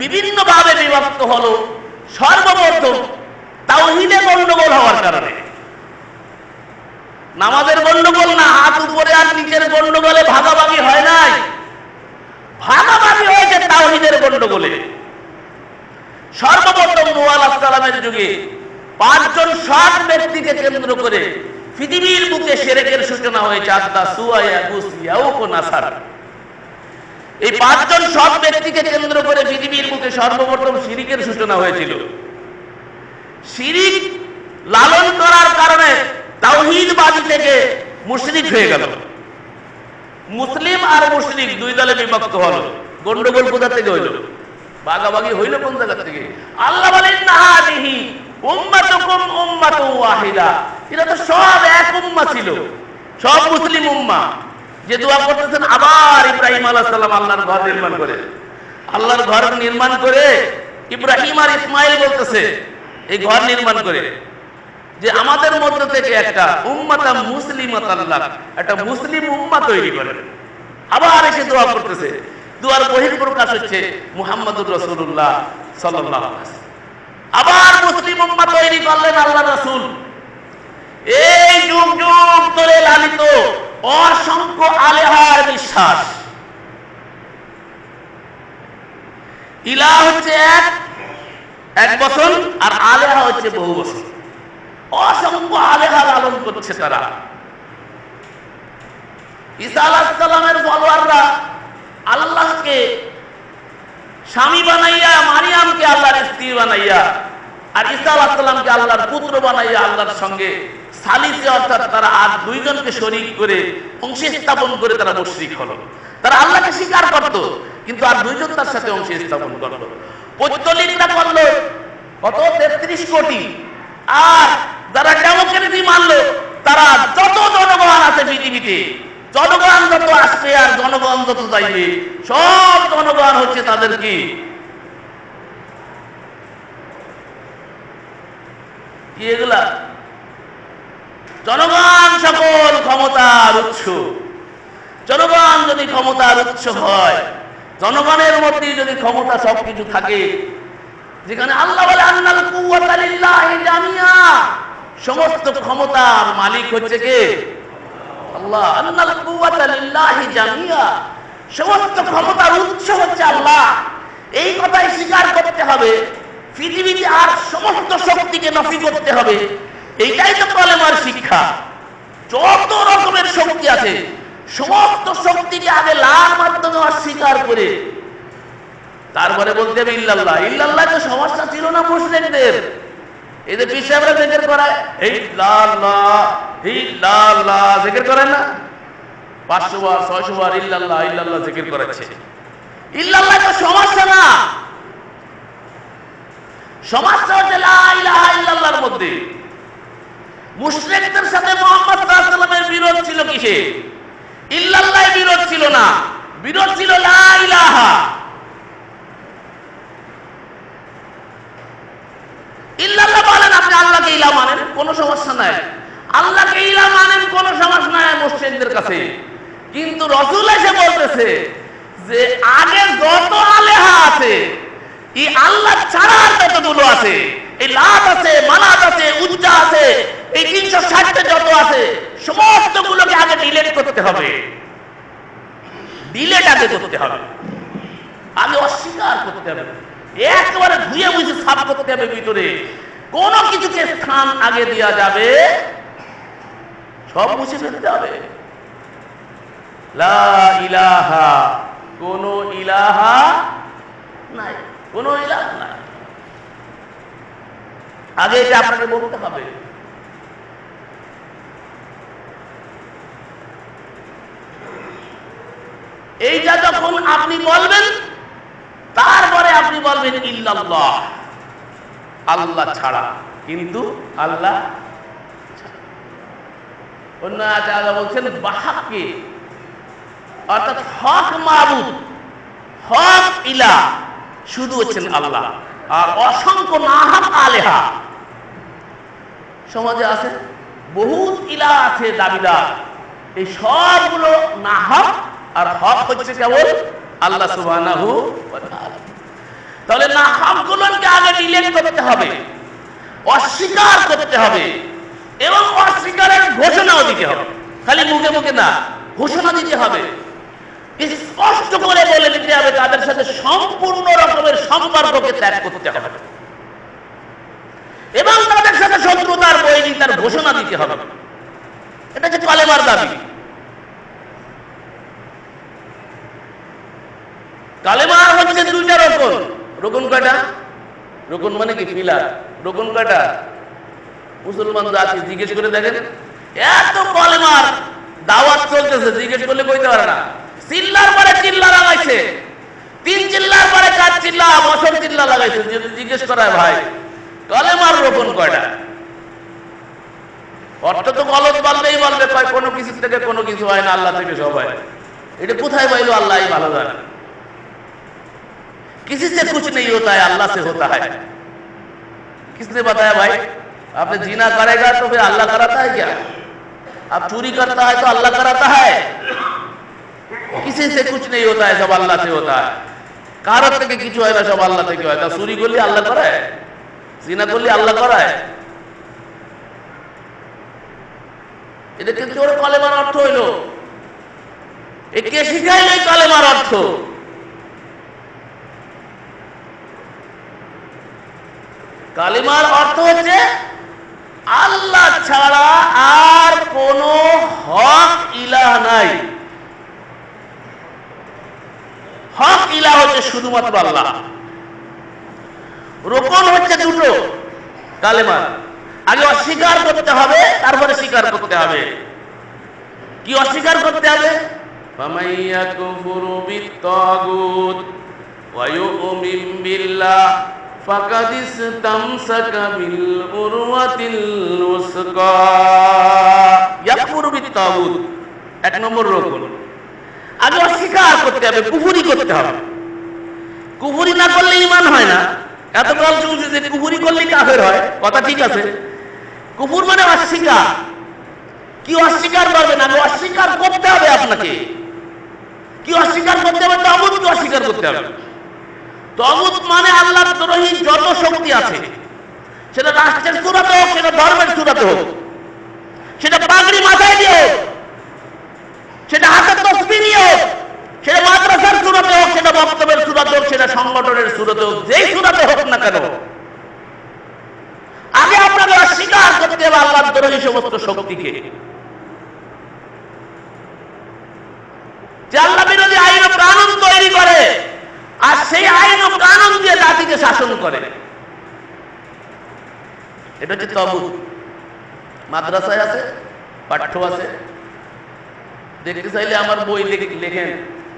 বিভিন্ন ভাবে বিভক্ত হলো সর্বপ্রথম তাওহীদে গন্ডগোল হওয়ার কারণে। নামাজের গন্ডগোল না, হাত উপরে আর নিচের গন্ডগোলে ভাগাভাগি হয় নাই, ভাগাভাগি হয়েছে তাওহীদের গন্ডগোলে। সর্বপ্রথম নূহ আলাইহিস সালামের যুগে 5 জন সৎ ব্যক্তিকে কেন্দ্র করে পৃথিবীর বুকে শিরকের সূচনা হয়েছে। আদা, সুয়া, ইয়াগুস, ইয়াউক ও নাসার। এই 5 জন সৎ ব্যক্তিকে কেন্দ্র করে পৃথিবীর বুকে সর্বপ্রথম শিরকের সূচনা হয়েছিল। শিরিক লালন করার কারণে তাওহীদবাদী থেকে মুশরিক হয়ে গেল। মুসলিম আর মুশরিক দুই দলে বিভক্ত হলো। গন্ডগোল কোথা থেকে হইল? ভাগাভাগি হইল কোন জায়গা থেকে? আল্লাহ বলেন না হাযিহি উম্মাতুকুম উম্মাতুন ওয়াহিদা। এরা তো সব এক উম্মাহ ছিল, সব মুসলিম উম্মাহ। যে দোয়া করতেছেন আবার ইব্রাহিম আলাইহিস সালাম আল্লাহর ঘর নির্মাণ করে, আল্লাহর ঘর নির্মাণ করে ইব্রাহিম আর ইসমাইল বলতেছে এই ঘর নির্মাণ করে যে আমাদের মধ্যে থেকে একটা উম্মাতাম মুসলিমাতান লাক, একটা মুসলিম উম্মাহ তৈরি করেন। আবার এসে দোয়া করতেছে, দুয়ার বহিঃপ্রকাশ হচ্ছে মুহাম্মদুর রাসূলুল্লাহ সাল্লাল্লাহু আলাইহি ওয়াসাল্লাম। আবার মুসলিম উম্মাহ তৈরি করলেন আল্লাহর রাসূল। এই যুগ যুগ ধরে লালিত অসংখ্য আলেহার বিশ্বাস। ইলাহ হচ্ছে এক বছর, আর আলেহা হচ্ছে বহু বছর। অসংখ্য আলেহা লালন করছে তারা। ঈসা আলাইহিস সালামের ফলোয়াররা আল্লাহকে স্বামী বানাইয়া, মারিয়ামকে আল্লাহর স্ত্রী বানাইয়া, আর ঈসা আলাইহিস সালামকে আল্লাহর পুত্র বানাইয়া আল্লাহর সঙ্গে সালিসে, অর্থাৎ তারা আর দুইজনকে শরীক করে অংশ স্থাপন করে তারা মুশরিক হলো। তারা আল্লাহকে স্বীকার করত, কিন্তু আর দুইজন তার সাথে অংশ স্থাপন করলো। পৌত্তলিকরা করলো কত? 33 কোটি। আর যারা ডেমোক্রেসি মানলো, তারা যত জনগণ আছে পৃথিবীতে জনগণ যত আসবে আর জনগণ যত যাইবে, সব জনগণ হচ্ছে তাদের কি এগুলা জনগণ সকল ক্ষমতার উৎস। জনগণ যদি ক্ষমতার উৎস হয়, জনগণের মধ্যে যদি ক্ষমতা সবকিছু থাকে, যেখানে আল্লাহ বলে আন্নাল কুওয়াতা লিল্লাহি জামিয়া, সমস্ত ক্ষমতার মালিক হচ্ছে কে? আল্লাহ। আন্নাল কুওয়াতা লিল্লাহি জামিয়া, সমস্ত ক্ষমতার উৎস হচ্ছে আল্লাহ। এই কথাই স্বীকার করতে হবে। পৃথিবীতে আর সমস্ত শক্তিকে নফি করতে হবে। এইটাই তো কলেমার শিক্ষা। যত রকমের শক্তি আছে, সমস্ত শক্তিকে আগে লার মাধ্যমে অস্বীকার করে তারপরে বলতে হবে ইল্লাল্লাহ। ইল্লাল্লাহ তো সমস্যা ছিল না মুশরিকদের। এদের পিসাবরা জিকির করায়, এই লাল্লাহ এই লাল্লাহ জিকির করেন না, 500 বার 600 বার ইল্লাল্লাহ ইল্লাল্লাহ জিকির করেছে। ইল্লাল্লাহ তো সমস্যা না, সমস্যা হচ্ছে লা ইলাহা ইল্লাল্লাহর মধ্যে। মুশরিকদের সাথে মুহাম্মদ সাল্লাল্লাহু আলাইহি ওয়াসাল্লামের বিরোধ ছিল কিসে? ইল্লাল্লাহ বিরোধ ছিল না, বিরোধ ছিল লা ইলাহা। ইল্লাল্লাহ বলেন আপনি আল্লাহকে ইলাহ মানেন, কোনো সমস্যা নাই। আল্লাহকে ইলাহ মানেন, কোনো সমস্যা নাই মুশরিকদের কাছে। কিন্তু রাসূল এসে বলতেছে যে আগে যত আলেহা আছে, এই আল্লাহ ছাড়া যতগুলো আছে, এই লাত আছে, মানাত আছে, উজ্জা আছে, এই 360টা যত আছে, সমস্ত গুলোকে আগে ডিলিট করতে হবে। ডিলিট আগে করতে হবে, আগে অস্বীকার করতে হবে, একেবারে ধুয়ে মুছে সাফ করতে হবে। ভিতরে কোন কিছুকে স্থান আগে দেওয়া যাবে, সব মুছে ফেলতে হবে। লা ইলাহা, কোন ইলাহা নাই, কোন ইলাহ নাই। আগে এটা আপনাকে বলতে হবে। এইটা যখন আপনি বলবেন, তারপরে আপনি বলবেন ইল্লাল্লাহ, আল্লাহ ছাড়া। কিন্তু আল্লাহ অন্য আয়াতে বলছেন বাহাক্কে, অর্থাৎ হক মাবুদ, হক ইলাহ শুধু হচ্ছেন আল্লাহ। আর অসংখ্য নাহাক আলেহা সমাজে আছে, বহুত ইলাহ আছে দাবিদার, এই সবগুলো নাহাক, আর হক হচ্ছে কেবল আল্লাহ সুবহানাহু ওয়া তাআলা। তাহলে নাহাকগুলোকে আগে ডিলিট করতে হবে, অস্বীকার করতে হবে, এবং অস্বীকারের ঘোষণাও দিতে হবে। খালি মুখে মুখে না, ঘোষণা দিতে হবে, স্পষ্ট করে বলে দিতে হবে, তাদের সাথে সম্পূর্ণ রকমের সম্পর্ককে ত্যাগ করতে হবে, এবং তাদের সাথে শত্রুতার বৈরিতার ঘোষণা দিতে হবে। এটা হচ্ছে কালেমার দাবি। কালেমার হচ্ছে দুইটা রকম। রকম কয়টা? রকম মানে কি? পিলার। রকম কয়টা? মুসলমান জাতি জিজ্ঞেস করে দেখেন, এত কালেমার দাওয়াত চলতেছে, জিজ্ঞেস করলে কইতে পারে না। চিল্লার পরে চিল্লা লাগাইছে, 3 চিল্লার পরে 4 চিল্লা, বছর চিল্লা লাগাইছে। যদি জিজ্ঞেস করা ভাই কালেমার রকম কয়টা, অর্থ তো গলত বললেই বলবে কয় কোনো কিছু থেকে কোনো কিছু হয় না, আল্লাহ থেকে সব হয়। এটা কোথায় পাইলো? আল্লাহই ভালো জানে। किसी से कुछ नहीं होता है, अल्लाह से होता है। किसने बताया भाई? आपने जीना करेगा तो फिर अल्लाह कराता है क्या? आप चोरी करता है तो अल्लाह कराता है? किसी से कुछ नहीं होता है, सब अल्लाह से होता है। কারোর থেকে কিছু হয় না, সব আল্লাহ থেকে হয়। তা চুরি করলে আল্লাহ করায়, জিনা করলে আল্লাহ করায়। এটা কিন্তু ওর কালেমার অর্থ হইল। একে শিখাইল এই কালেমার অর্থ। কালেমার অর্থ হচ্ছে আল্লাহ ছাড়া আর কোন হক ইলাহ নাই। হক ইলাহ হচ্ছে শুধুমাত্র আল্লাহ। রোকন হচ্ছে দুটো কালেমার, আগে অস্বীকার করতে হবে, তারপরে স্বীকার করতে হবে। কি অস্বীকার করতে হবে? ফামাইয়াকুফুরু বিত্তাগুত ওয়া ইউমিন বিল্লাহ ফাকাদ ইসতামসাকা বিল উরওয়াতিল উসকা। ইয়াকুফুরু বিত্তাগুত, এক নম্বর রোকন। আগে অস্বীকার করতে হবে, কুফরি করতে হবে। কুফরি না করলে ঈমান হয় না। এত কাল শুনছি যে কুফরি করলে কাফের হয়, কথা ঠিক আছে। কুফর মানে অস্বীকার। কি অস্বীকার করবেন? আগে অস্বীকার করতে হবে আপনাকে। কি অস্বীকার করতে হবে? তাগুতকে অস্বীকার করতে হবে। তাগুত মানে আল্লাহর দ্রোহী যত শক্তি আছে, সেটা রাষ্ট্রের সূরাতে হোক, সেটা ধর্মের সূরাতে হোক, সেটা পাগড়ি মাথায় দিয়ে হোক, সেটা হাতে তসবিহ নিয়ে হোক, সেটা মাদ্রাসার সূরাতে হোক, সেটা বক্তব্যের সূরাতে হোক, সেটা সংগঠনের সূরাতে হোক, যেই সূরাতে হোক না কেন, আগে আপনাকে অস্বীকার করতে হবে আল্লাহর দ্রোহী সমস্ত শক্তিকে। যে আল্লাহ বিরোধী আইন ও কানুন তৈরি করে আর সেই আইন ও কানুন দিয়ে জাতিকে শাসন করে, এটা হচ্ছে তাগুত। মাদ্রাসায় আছে, পাঠ্য আছে। দেখতে চাইলে আমার বই লেখেন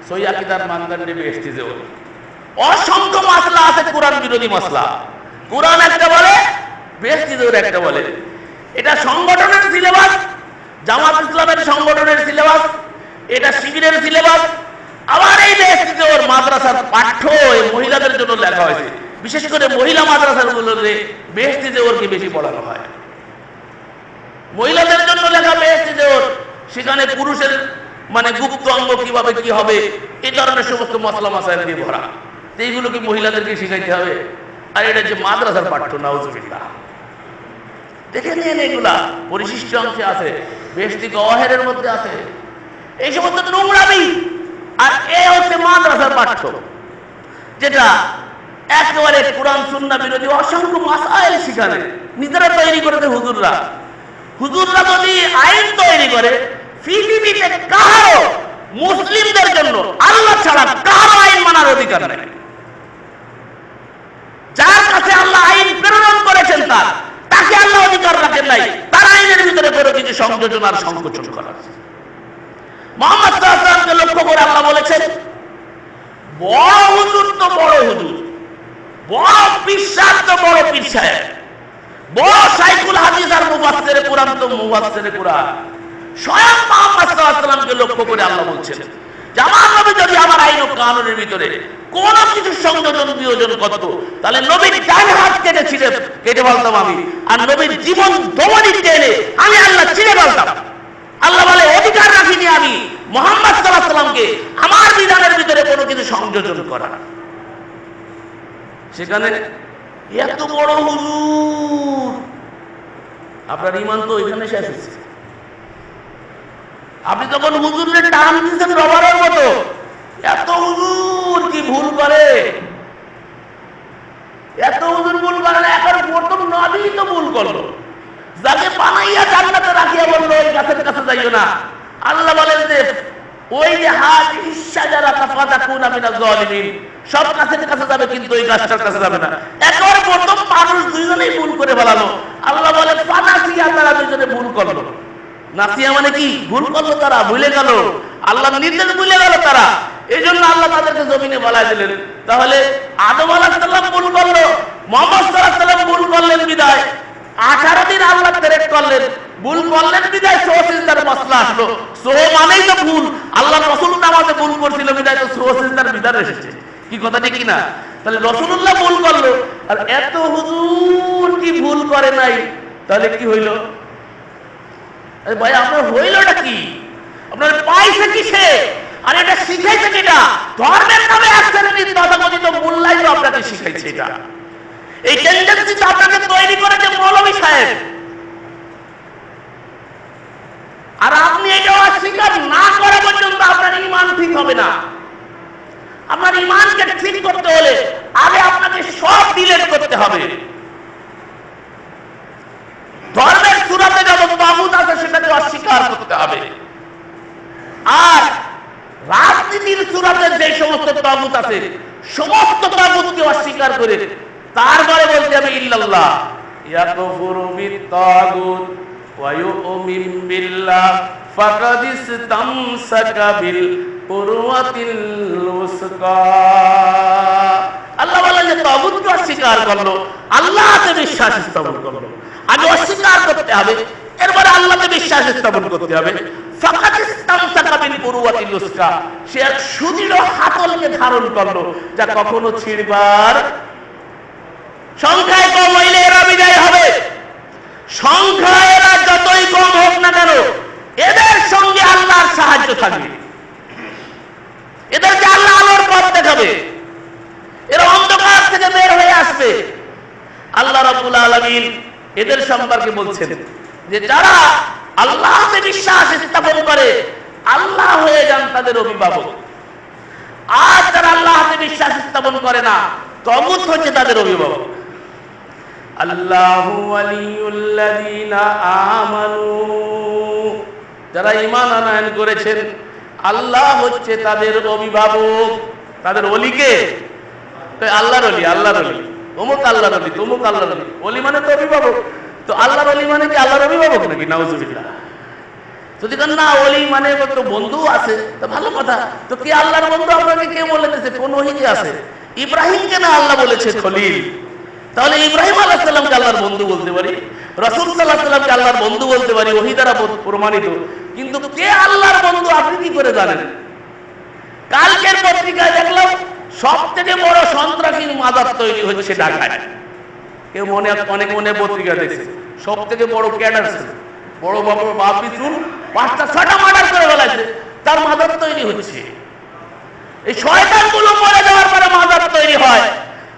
সহি আকীদার মানদণ্ডে বেহেশতি জেওর। অসংখ্য মাসলা আছে কোরআন বিরোধী মাসলা। কোরআন একটা বলে, বেহেশতি জেওর একটা বলে। এটা সংগঠনের সিলেবাস, জামাত ইসলামের সংগঠনের সিলেবাস, এটা শিবিরের সিলেবাস। আবার এই বেহেশতি জেওর মাদ্রাসার পাঠ্য মহিলাদের জন্য লেখা হয়েছে। বিশেষ করে মহিলা মাদ্রাসাগুলোতে বেহেশতি জেওরকে বেশি পড়ানো হয়। মহিলাদের জন্য লেখা বেহেশতি জেওর, সেখানে পুরুষের মানে গুপ্ত অঙ্গ কিভাবে কি হবে এই ধরনের সমস্ত মশলা মাসাইল দিয়ে ভরা। এইগুলো কি মহিলাদেরকে শিখাইতে হবে? আর এটা যে মাদ্রাসার পাঠ্য, নাউজুবিল্লাহ। দেখে নিন, এগুলা পরিশিষ্ট অংশে আছে, বেহেশতি গওয়াহেরের মধ্যে আছে। এই সমস্ত নোংরামি। আর এ হচ্ছে মাদ্রাসার পাঠ্য, যেটা একেবারে কোরআন সুন্নাহ বিরোধী অসংখ্য মাসাইল শিখানে নিজেরা তৈরি করেছে হুজুররা। হুজুররা যদি আইন তৈরি করে, পৃথিবীতে কারো মুসলিমদের জন্য আল্লাহ ছাড়া কারো আইন মানার অধিকার নেই। যার কাছে আল্লাহ আইন প্রেরণ করেছেন তাকে আল্লাহ অধিকার রাখেন নাই তার আইনের ভিতরে কোনো কিছু সংযোজন আর সংকোচন করার। মুহাম্মদ সাল্লাল্লাহু আলাইহি ওয়াসাল্লামকে লক্ষ্য করে আল্লাহ বলেছেন, বড় হুজুর তো বড় হুজুর, বড় বিশ্বাস তো বড় পীর সাহেব, বড় শাইখুল হাদিস আর মুফাসসিরে কুরআন তো মুফাসসিরে কুরআন। স্বয়ং মুহাম্মদ সাল্লাল্লাহু আলাইহি ওয়াসাল্লামকে লক্ষ্য করে আল্লাহ বলছেন যে আমার নবী যদি আমার আইন ও কানুনের ভিতরে কোন কিছু সংযোজন বিয়োজন করত, তাহলে নবীর ডান হাত কেটে ফেলতাম আমি, আর নবীর জীবন দমনি টেনে আমি আল্লাহ ছিঁড়ে ফেলতাম। আল্লাহ বলে অধিকার রাখিনি আমি মুহাম্মদ সাল্লাল্লাহু আলাইহি ওয়াসাল্লামকে আমার বিধানের ভিতরে কোনো কিছু সংযোজন করা। সেখানে এত বড় হুজুর, আপনার ঈমান তো ওইখানে শেষ হয়েছে। আপনি যখন হুজুরের টান দিচ্ছেন রবারের মতো, এত হুজুর কি ভুল করে, এত হুজুর ভুল করে না। এখন প্রথম নবী তো ভুল করলো, যাকে বানাইয়া জান্নাতে রাখিয়া বললো ওই গাছের কাছে যাইও না। আল্লাহ বলেন যে ওই যে হাত ইশাজারা তাফাতাকুনা মিনাজ জালিমিন, সব গাছের কাছে যাবে কিন্তু ওই গাছটার কাছে যাবে না। একবার প্রথম মানুষ দুইজনেই ভুল করে ফেলালো। আল্লাহ বলে ফানাসিয়া, তারা দুইজনে ভুল করলো। নাসিয়া মানে কি? ভুল করলো, তারা ভুলে গেল, আল্লাহ নির্দেশ ভুলে গেল তারা। এই জন্য আল্লাহ তাদেরকে জমিনে বলায় দিলেন। তাহলে আদম আলাইহিস সালাম ভুল করলো, মুহাম্মদ সাল্লাল্লাহু আলাইহি ওয়াসাল্লাম ভুল করলেন বিদায় 18 দিন আল্লাহ তেরেক করলেন, ভুল করলেন বিদায় সুজদার মসলা আসলো। সুহ মানেই তো ভুল। আল্লাহ রাসূল নামাজে ভুল করছিল বিদায় তো সুজদার বিধান এসেছে। কি কথা ঠিক না? তাহলে রাসূলুল্লাহ ভুল করলো আর এত হুজুর কি ভুল করে নাই, তাহলে কি হইল? আরে ভাই আপনার হইলটা কি? আপনার পাইছে কিসে? আর এটা শিখাইছে কিটা? ধর্মের নামে এক শ্রেণীর তথাকথিত মোল্লাই তো আপনাকে শিখাইছে। এটা এই টেন্ডেন্সি আপনাকে তৈরি করেছে মৌলভী সাহেব। আর আপনি এটা অস্বীকার না করা পর্যন্ত আপনার ঈমান ঠিক হবে না। আপনার ঈমানকে ঠিক করতে হলে আগে আপনাকে সব ডিলিট করতে হবে। ধর্মের সূরাতে যত তাগুত আছে সেটাকে অস্বীকার করতে হবে। আর রাজনীতির সূরাতে যে সমস্ত তাগুত আছে সমস্ত তাগুতকে অস্বীকার করে তারপরে বলতে হবে ইল্লাল্লাহ ইয়াকুফুরু বিত-তাগুত ওয়া ইউমিন বিল্লাহ ফাকাদ ইসতামসাকা বিল উরওয়াতিল উসকা। আল্লাহ বলেন যে তাগুতকে অস্বীকার করলো, আল্লাহতে বিশ্বাস স্থাপন করলো। আগে অস্বীকার করতে হবে, এরপরে আল্লাহতে বিশ্বাস স্থাপন করতে হবে। ফাকাদ ইসতামসাকা বিল উরওয়াতিল উসকা, সে এক সুদৃঢ় হাতলকে ধারণ করলো যা কখনো ছিঁড়বার, সংখ্যায় কম হইলে এরা বিদায় হবে। সংখ্যায় এরা যতই কম হোক না কেন, এদের সঙ্গে আল্লাহর সাহায্য থাকবে, এদেরকে আল্লাহ আলোর পথ দেখাবে, এরা অন্ধকার থেকে বের হয়ে আসবে। আল্লাহ রাব্বুল আলামিন এদের সম্পর্কে বলছেন যে যারা আল্লাহতে বিশ্বাস স্থাপন করে, আল্লাহ হয়ে যান তাদের অভিভাবক। আর যারা আল্লাহতে বিশ্বাস স্থাপন করে না, তাগুত হচ্ছে তাদের অভিভাবক। আল্লাহু ওয়ালিয়ুল্লাযীনা আমানু, যারা ঈমান আনয়ন করেছেন, আল্লাহ হচ্ছে তাদের অভিভাবক। তাদের ওলিকে আল্লাহর ওলি, আল্লাহর ওলি, অমুক আল্লাহর ওলি, তমুক আল্লাহর ওলি। ওলি মানে তো অভিভাবক, তো আল্লাহর ওলি মানে কি আল্লাহর অভিভাবক নাকি? নাউজুবিল্লাহ। যদি না ওলি মানে তো বন্ধু আছে, তো ভালো কথা। তো কে আল্লাহর বন্ধু আপনাকে কে বলে দিয়েছে? কোন ওহীতে আছে? ইব্রাহিমকে না আল্লাহ বলেছে খলিল। তাহলে ইব্রাহিম আলাইহিস সালামকে আল্লাহর বন্ধু বলতে পারি, রাসূল সাল্লাল্লাহু আলাইহি ওয়াসাল্লামকে আল্লাহর বন্ধু বলতে পারি, ওহী দ্বারা প্রমাণিত। কিন্তু কে আল্লাহর বন্ধু আপনি কি করে জানেন? কালকের পত্রিকায় দেখলাম সবথেকে বড় সন্ত্রাসী মাদার তৈরি হচ্ছে ঢাকায়। কেউ অনেক মনে পত্রিকা দেখছে, সবথেকে বড় ক্যাডার ছিল, বড় বাপি চুল ৫টা ৬টা মার্ডার করে ফেলাইছে, তার মাদার তৈরি হচ্ছে। এই শয়তানগুলো মরে যাওয়ার পরে মাদার তৈরি হয়,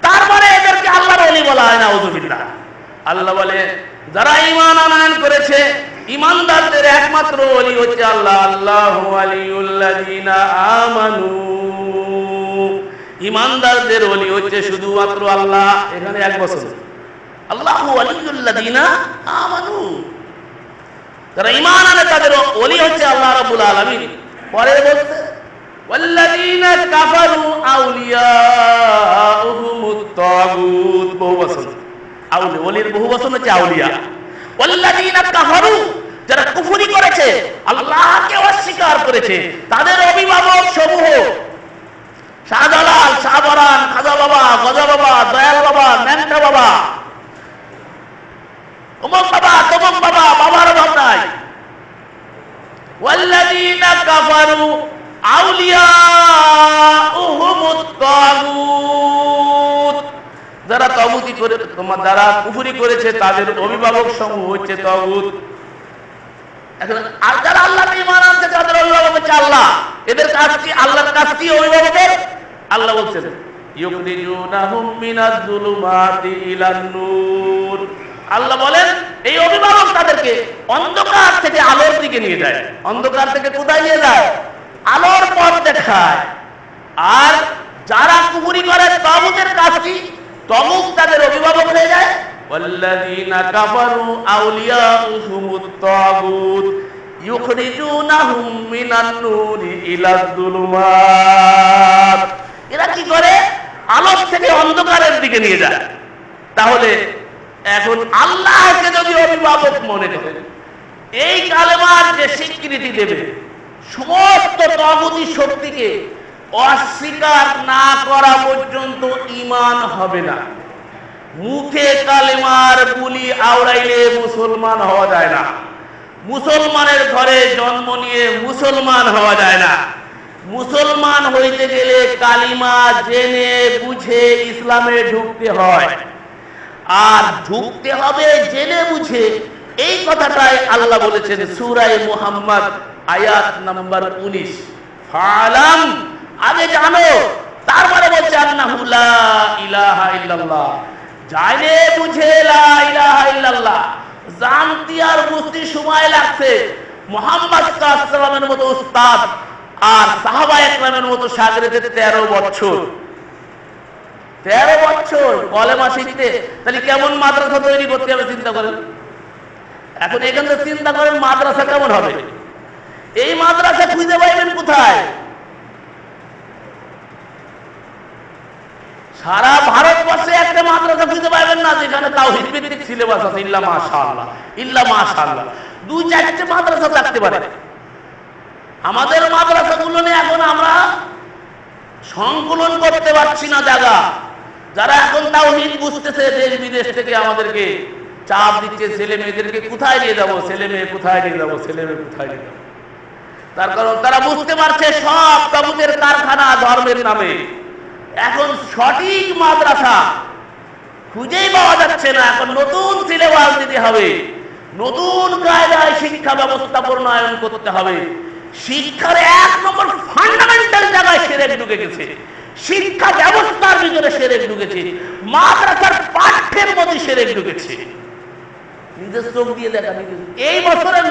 তারপরে এদেরকে আল্লাহর ওলি বলা হয় না। নাউযুবিল্লাহ। আল্লাহ বলে যারা ঈমান আনয়ন করেছে, ঈমানদারদের একমাত্র ওলি হচ্ছে আল্লাহ। আল্লাহু ওয়ালিয়ুল্লাযীনা আমানু, ঈমানদারদের ওলি হচ্ছে শুধুমাত্র আল্লাহ। এখানে এক বছর আল্লাহু ওয়ালিয়ুল্লাযীনা আমানু, যারা ঈমান আনে তাদের ওলি হচ্ছে আল্লাহ রাব্বুল আলামিন। পরে বলতে ওয়াল্লাযীনা কাফারু আউলিয়াউহুমুত তাগুত, বহু বচন। আউলিয়া, ওলির বহু বচন হচ্ছে আউলিয়া। ওয়াল্লাযীনা কাফারু, যারা কুফরি করেছে, আল্লাহকে অস্বীকার করেছে, তাদের অভিভাবক সমূহ শাহজালাল, শাহবরান, খাজা বাবা, গজা বাবা, দয়াল বাবা, ন্যাংটা বাবা, অমুক বাবা, তমুক বাবা, বাবার অভাব নাই। ওয়াল্লাযীনা কাফারু আউলিয়াউহুমুত তাগুত, যারা তাগুতি করে, যারা কুফরি করেছে, তাদের অভিভাবক সমূহ হচ্ছে তাগুত। এখন আর যারা আল্লাহতে ঈমান আনছে, তাদের অভিভাবক হচ্ছে আল্লাহ। এদের কাজ কি? আল্লাহর কাজ কি অভিভাবকের? আল্লাহ বলছেন ইউখরিজুনাহুম মিনাজ যুলুমাতি ইলান নূর। আল্লাহ বলেন এই অভিভাবক তাদেরকে অন্ধকার থেকে আলোর দিকে নিয়ে যায়। অন্ধকার থেকে কোথায় নিয়ে যায়? আলোর পথ দেখায়। আর যারা কুফরি করে, তাগুতের কাজ কি? তাগুত তাদের অভিভাবক হয়ে যায়। ওয়াল্লাযীনা কাফারু আউলিয়াউহুমুত তাগুত ইউখরিজুনাহুম মিনান নূরি ইলাজ যুলুমাত। এরা কি করে? আলোর থেকে অন্ধকারের দিকে নিয়ে যায়। তাহলে এখন আল্লাহকে যদি অভিভাবক মনে করেন, এই কালেমার যে স্বীকৃতি দেবে, সমস্ত তাগুতি শক্তিকে অস্বীকার না করা পর্যন্ত ঈমান হবে না। মুখে কালেমার বুলি আওড়াইলে মুসলমান হওয়া যায় না। মুসলমানের ঘরে জন্ম নিয়ে মুসলমান হওয়া যায় না। মুসলমান হইতে গেলে কালিমা জেনে বুঝে ইসলামে ঢুকতে হয়। আর ঢুকতে হবে জেনে বুঝে। এই কথাটাই আল্লাহ বলেছেন সূরা মুহাম্মদ আয়াত নাম্বার 19। ফালাম, আগে জানো, তারপরে বলছে আন্নাহু লা ইলাহা ইল্লাল্লাহ। জানে বুঝে লা ইলাহা ইল্লাল্লাহ জানতে আর বুঝতে সময় লাগছে। মুহাম্মদ সাল্লাল্লাহু আলাইহি ওয়াসাল্লামের মতো উস্তাদ আর সাহাবায়ে কেরামের মতো শাগিরদের 13 বছর 13 বছর কলেমা শিখতে। তাহলে কেমন মাদ্রাসা তৈরি করতে হবে চিন্তা করেন। এখন এখান থেকে চিন্তা করেন মাদ্রাসা কেমন হবে। এই মাদ্রাসা খুঁজে পাইবেন কোথায়? সারা ভারতবর্ষে একটা মাদ্রাসা খুঁজে পাইবেন না যেখানে তাওহীদ ভিত্তিক সিলেবাস আছে। ইল্লা মাশাআল্লাহ, ইল্লা মাশাআল্লাহ, 2-4টে মাদ্রাসা থাকতে পারে। আমাদের মাদ্রাসাগুলো নিয়ে এখন আমরা সংকলন করতে পারছি না জায়গা। যারা এখন তাওহীদ বুঝতেছে দেশ বিদেশ থেকে আমাদেরকে চাপ দিচ্ছে, ছেলে মেয়েদেরকে কোথায় নিয়ে যাবো, ছেলে মেয়ে কোথায় নিয়ে যাবো, ছেলে মেয়ে কোথায় নিয়ে যাবো। তার কারণ তারা বুঝতে পারছে সব তাগুতের কারখানা ধর্মের নামে। এখন সঠিক মাদ্রাসা খুঁজেই পাওয়া যাচ্ছে না। এখন নতুন সিলেবাস দিতে হবে, নতুন কায়দায় শিক্ষা ব্যবস্থা প্রণয়ন করতে হবে। শিক্ষার 1 নম্বর ফান্ডামেন্টাল জায়গায় শিরক ঢুকে গেছে, শিক্ষা ব্যবস্থার ভিতরে শিরক ঢুকেছে, মাদ্রাসার পাঠ্যের মধ্যে শিরক ঢুকেছে। নিজের চোখ দিয়ে দেখা, এই বছরের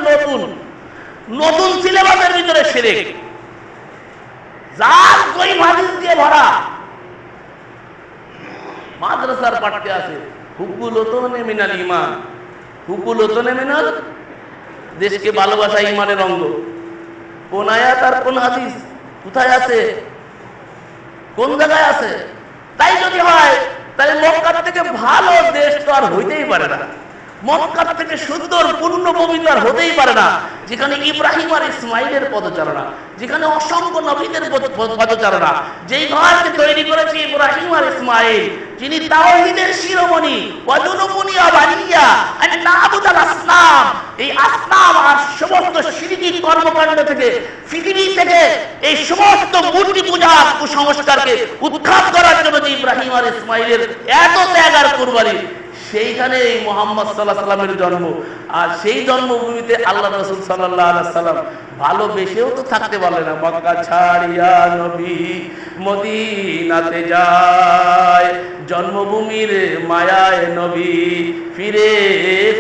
নতুন সিলেবাসের ভিতরে শিরক, যার কই হাদিস দিয়ে ভরা মাদ্রাসার পাঠ্যে আছে হুকুলতনে মিনাল ঈমান, হুকুলতনে মিনাল, দেশকে ভালোবাসা ঈমানের অঙ্গ। কোন আয়াত আর কোন হাদিস কোথায় আছে, কোন জায়গায় আছে? তাই যদি হয় তাহলে মক্কা থেকে ভালো দেশ তো আর হইতেই পারে না, মক্কা থেকে সুন্দর পূর্ণ পবিত্র আর হতেই পারে না, যেখানে ইব্রাহিম আর ইসমাইলের পদচারণা, যেখানে অসংখ্য নবীদের পদচারণা, যেই ঘরকে তৈরি করেছে ইব্রাহিম আর ইসমাইল, যিনি তাওহীদের শিরোমণি, ওয়াজুনুবুনি আবানিয়া আন না'বুদাল আসনাম, এই আসনাম আর সমস্ত শিরকি কর্মকাণ্ড থেকে, পৃথিবী থেকে এই সমস্ত মূর্তি পূজার কুসংস্কারকে উৎখাত করার জন্য যে ইব্রাহিম আর ইসমাইলের এত ত্যাগ আর কুরবানি, সেইখানে এই মুহাম্মদ সাল্লাল্লাহু আলাইহি সাল্লামের জন্ম। আর সেই জন্মভূমিতে আল্লাহ রাসূল সাল্লাল্লাহু আলাইহি সাল্লাম ভালোবেসেও তো থাকতে পারলেন না। মক্কা ছাড়িয়া নবী মদিনাতে যায়, জন্মভূমির মায়ায় নবী ফিরে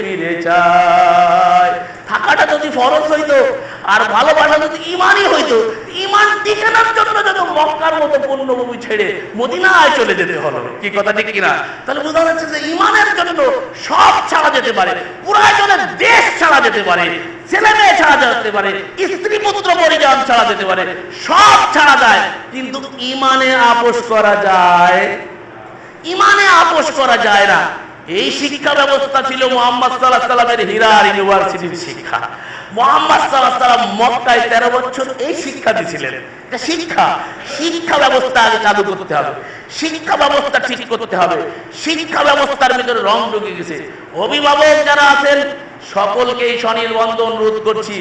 ফিরে চায়। থাকাটা যদি ফরজ হইতো আর ভালোবাসা যদি ঈমানই হইতো, ঈমান টিকানোর জন্য যদি মক্কার মতো পুণ্যভূমি ছেড়ে মদিনায় চলে যেতে হলো, কি কথা ঠিক কিনা? তাহলে বোঝা যাচ্ছে যে ঈমানের জন্য সব ছাড়া যেতে পারে, প্রয়োজনে দেশ ছাড়া যেতে পারে, ছেলে মেয়ে ছাড়া যেতে পারে, স্ত্রী পুত্র পরিজন ছাড়া যেতে পারে, সব ছাড়া যায়, কিন্তু ঈমানে আপোষ করা যায়, ঈমানে আপোষ করা যায় না। এই শিক্ষা ব্যবস্থা ছিল মুহাম্মদ সাল্লাল্লাহু আলাইহি সাল্লামের হীরা ইউনিভার্সিটির শিক্ষা। মুহাম্মদ সাল্লাল্লাহু আলাইহি সাল্লাম মক্কায় 13 বছর এই শিক্ষা দিয়েছিলেন। এটা শিক্ষা ব্যবস্থা আগে চালু করতে হবে, শিক্ষা ব্যবস্থা ঠিক করতে হবে। শিক্ষা ব্যবস্থার ভিতরে রং ঢুকে গেছে। অভিভাবক যারা আছেন সকলকেই স্বনির্বন্ধ অনুরোধ করছি,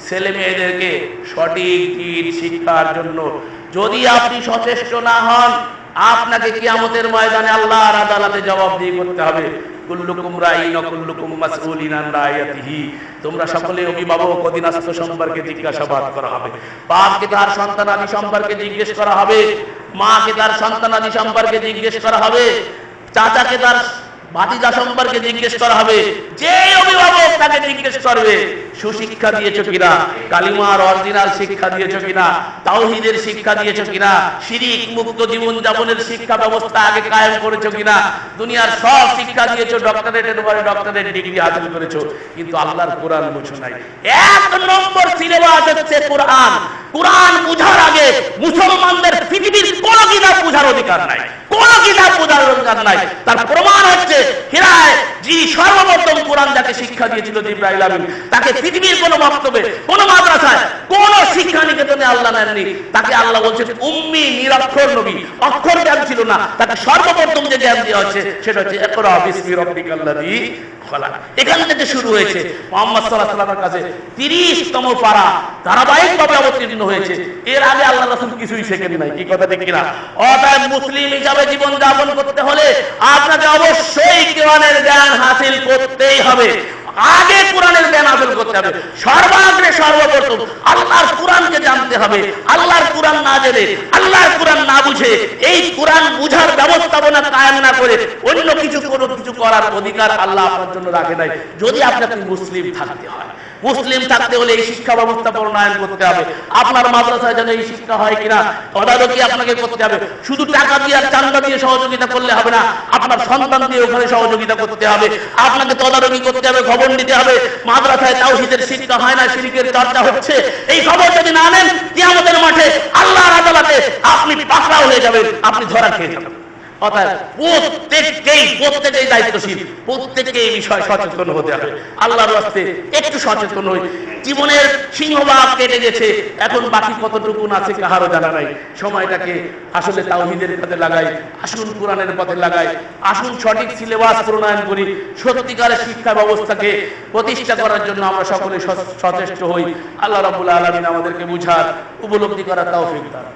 ছেলে মেয়েদেরকে সঠিক দিন শিক্ষার জন্য যদি আপনি সচেষ্ট না হন, আপনাকে কিয়ামতের ময়দানে আল্লাহর আদালতে জবাবদিহি করতে হবে। কুল্লুকুম রাইন ওয়া কুল্লুকুম মাসউলিন আন রাইয়াতিহি। তোমরা সকলে অভিভাবক, অধীনস্থ সম্পর্কে জিজ্ঞাসাবাদ করা হবে। বাপকে তার সন্তানাদি সম্পর্কে জিজ্ঞেস করা হবে, মাকে তার সন্তানাদি সম্পর্কে জিজ্ঞেস করা হবে, চাচাকে তার ভাতিজা সম্পর্কে জিজ্ঞেস করা হবে। যে অভিভাবক তাকে জিজ্ঞেস করবে সুশিক্ষা দিয়েছো কিনা, কালিমার অরিজিনাল শিক্ষা দিয়েছো কিনা, তাওহীদের শিক্ষা দিয়েছো কিনা, শিরক মুক্ত জীবন যাপনের শিক্ষা ব্যবস্থা আগে কায়েম করেছো কিনা। দুনিয়ার সব শিক্ষা দিয়েছো, ডক্টরেটের উপরে ডক্টরেট ডিগ্রি হাসিল করেছো, কিন্তু আল্লাহর কোরআন বুঝো নাই। 1 নম্বর সিলেবাস হচ্ছে কোরআন। কোরআন বুঝার আগে মুসলমানদের পৃথিবীর কোন কিতাব বুঝার অধিকার নাই, কোন কিতাব বুঝার অধিকার নাই। তার প্রমাণ হচ্ছে হিরায় যিনি সর্বপ্রথম কোরআন যাকে শিক্ষা দিয়েছিল জিবরাইল আমিন, তাকে পৃথিবীর কোন বক্তব্যে, কোন মাদ্রাসায়, কোন শিক্ষা নিকেতনে আল্লাহ নেননি। তাকে আল্লাহ বলছেন উম্মি, নিরক্ষর নবী, অক্ষর জ্ঞান ছিল না। তাকে সর্বপ্রথম যে জ্ঞান দেওয়া হচ্ছে সেটা হচ্ছে ইকরা বিসমি রাব্বিকাল্লাযী খালাক। এখান থেকে শুরু হয়েছে মুহাম্মদ সাল্লাল্লাহু আলাইহি ওয়াসাল্লামের কাছে 30তম পারা ধারাবাহিকভাবে অবতীর্ণ হয়েছে। এর আগে আল্লাহ রাসূল কিছুই শেখেন নাই, কি কথা ঠিক কিনা? অতএব মুসলিম হিসাবে জীবন যাপন করতে হলে আপনাকে অবশ্যই কোরআনের জ্ঞান হাসিল করতেই হবে। আগে কোরআনের জ্ঞান হাসিল করতে হবে। সর্বাগ্রে সর্বপ্রথম আল্লাহর কোরআনকে জানতে হবে। আল্লাহর কোরআন না জেনে, আল্লাহর কোরআন না বুঝে, এই কোরআন বুঝার ব্যবস্থাপনা কায়েম না করে অন্য কিছু করার অধিকার আল্লাহ আপনার জন্য রাখে নাই, যদি আপনাকে মুসলিম থাকতে হয়। মুসলিম থাকতে হলে এই শিক্ষা ব্যবস্থা প্রণয়ন করতে হবে। আপনার মাদ্রাসায় যেন এই শিক্ষা হয় কিনা তদারকি আপনাকে করতে হবে। শুধু টাকা দিয়ে আর চান্দা দিয়ে সহযোগিতা করলে হবে না, আপনার সন্তান দিয়ে ওখানে সহযোগিতা করতে হবে। আপনাকে তদারকি করতে হবে, খবর নিতে হবে মাদ্রাসায় তাওহীদের শিক্ষা হয় না, শিরকের চর্চা হচ্ছে। এই খবর যদি না নেন, কিয়ামতের মাঠে আল্লাহর আদালতে আপনি পাকড়াও হয়ে যাবেন, আপনি ধরা খেয়ে যাবেন। অর্থাৎ প্রত্যেকেই দায়িত্বশীল, প্রত্যেককে এই বিষয়ে সচেতন হতে হবে। আল্লাহর রাস্তে একটু সচেতন হই। জীবনের সিংহভাগ কেটে গেছে, এখন বাকি কতটুকু আছে কাহারও জানা নাই। সময়টাকে আসলে তাওহীদের পথে লাগাই, আসুন কোরআনের পথে লাগাই, আসুন সঠিক সিলেবাস প্রণয়ন করি, সত্যিকারের শিক্ষা ব্যবস্থাকে প্রতিষ্ঠা করার জন্য আমরা সকলে সচেষ্ট হই। আল্লাহ রাব্বুল আলামিন আমাদেরকে বুঝার, উপলব্ধি করার তৌফিক দান।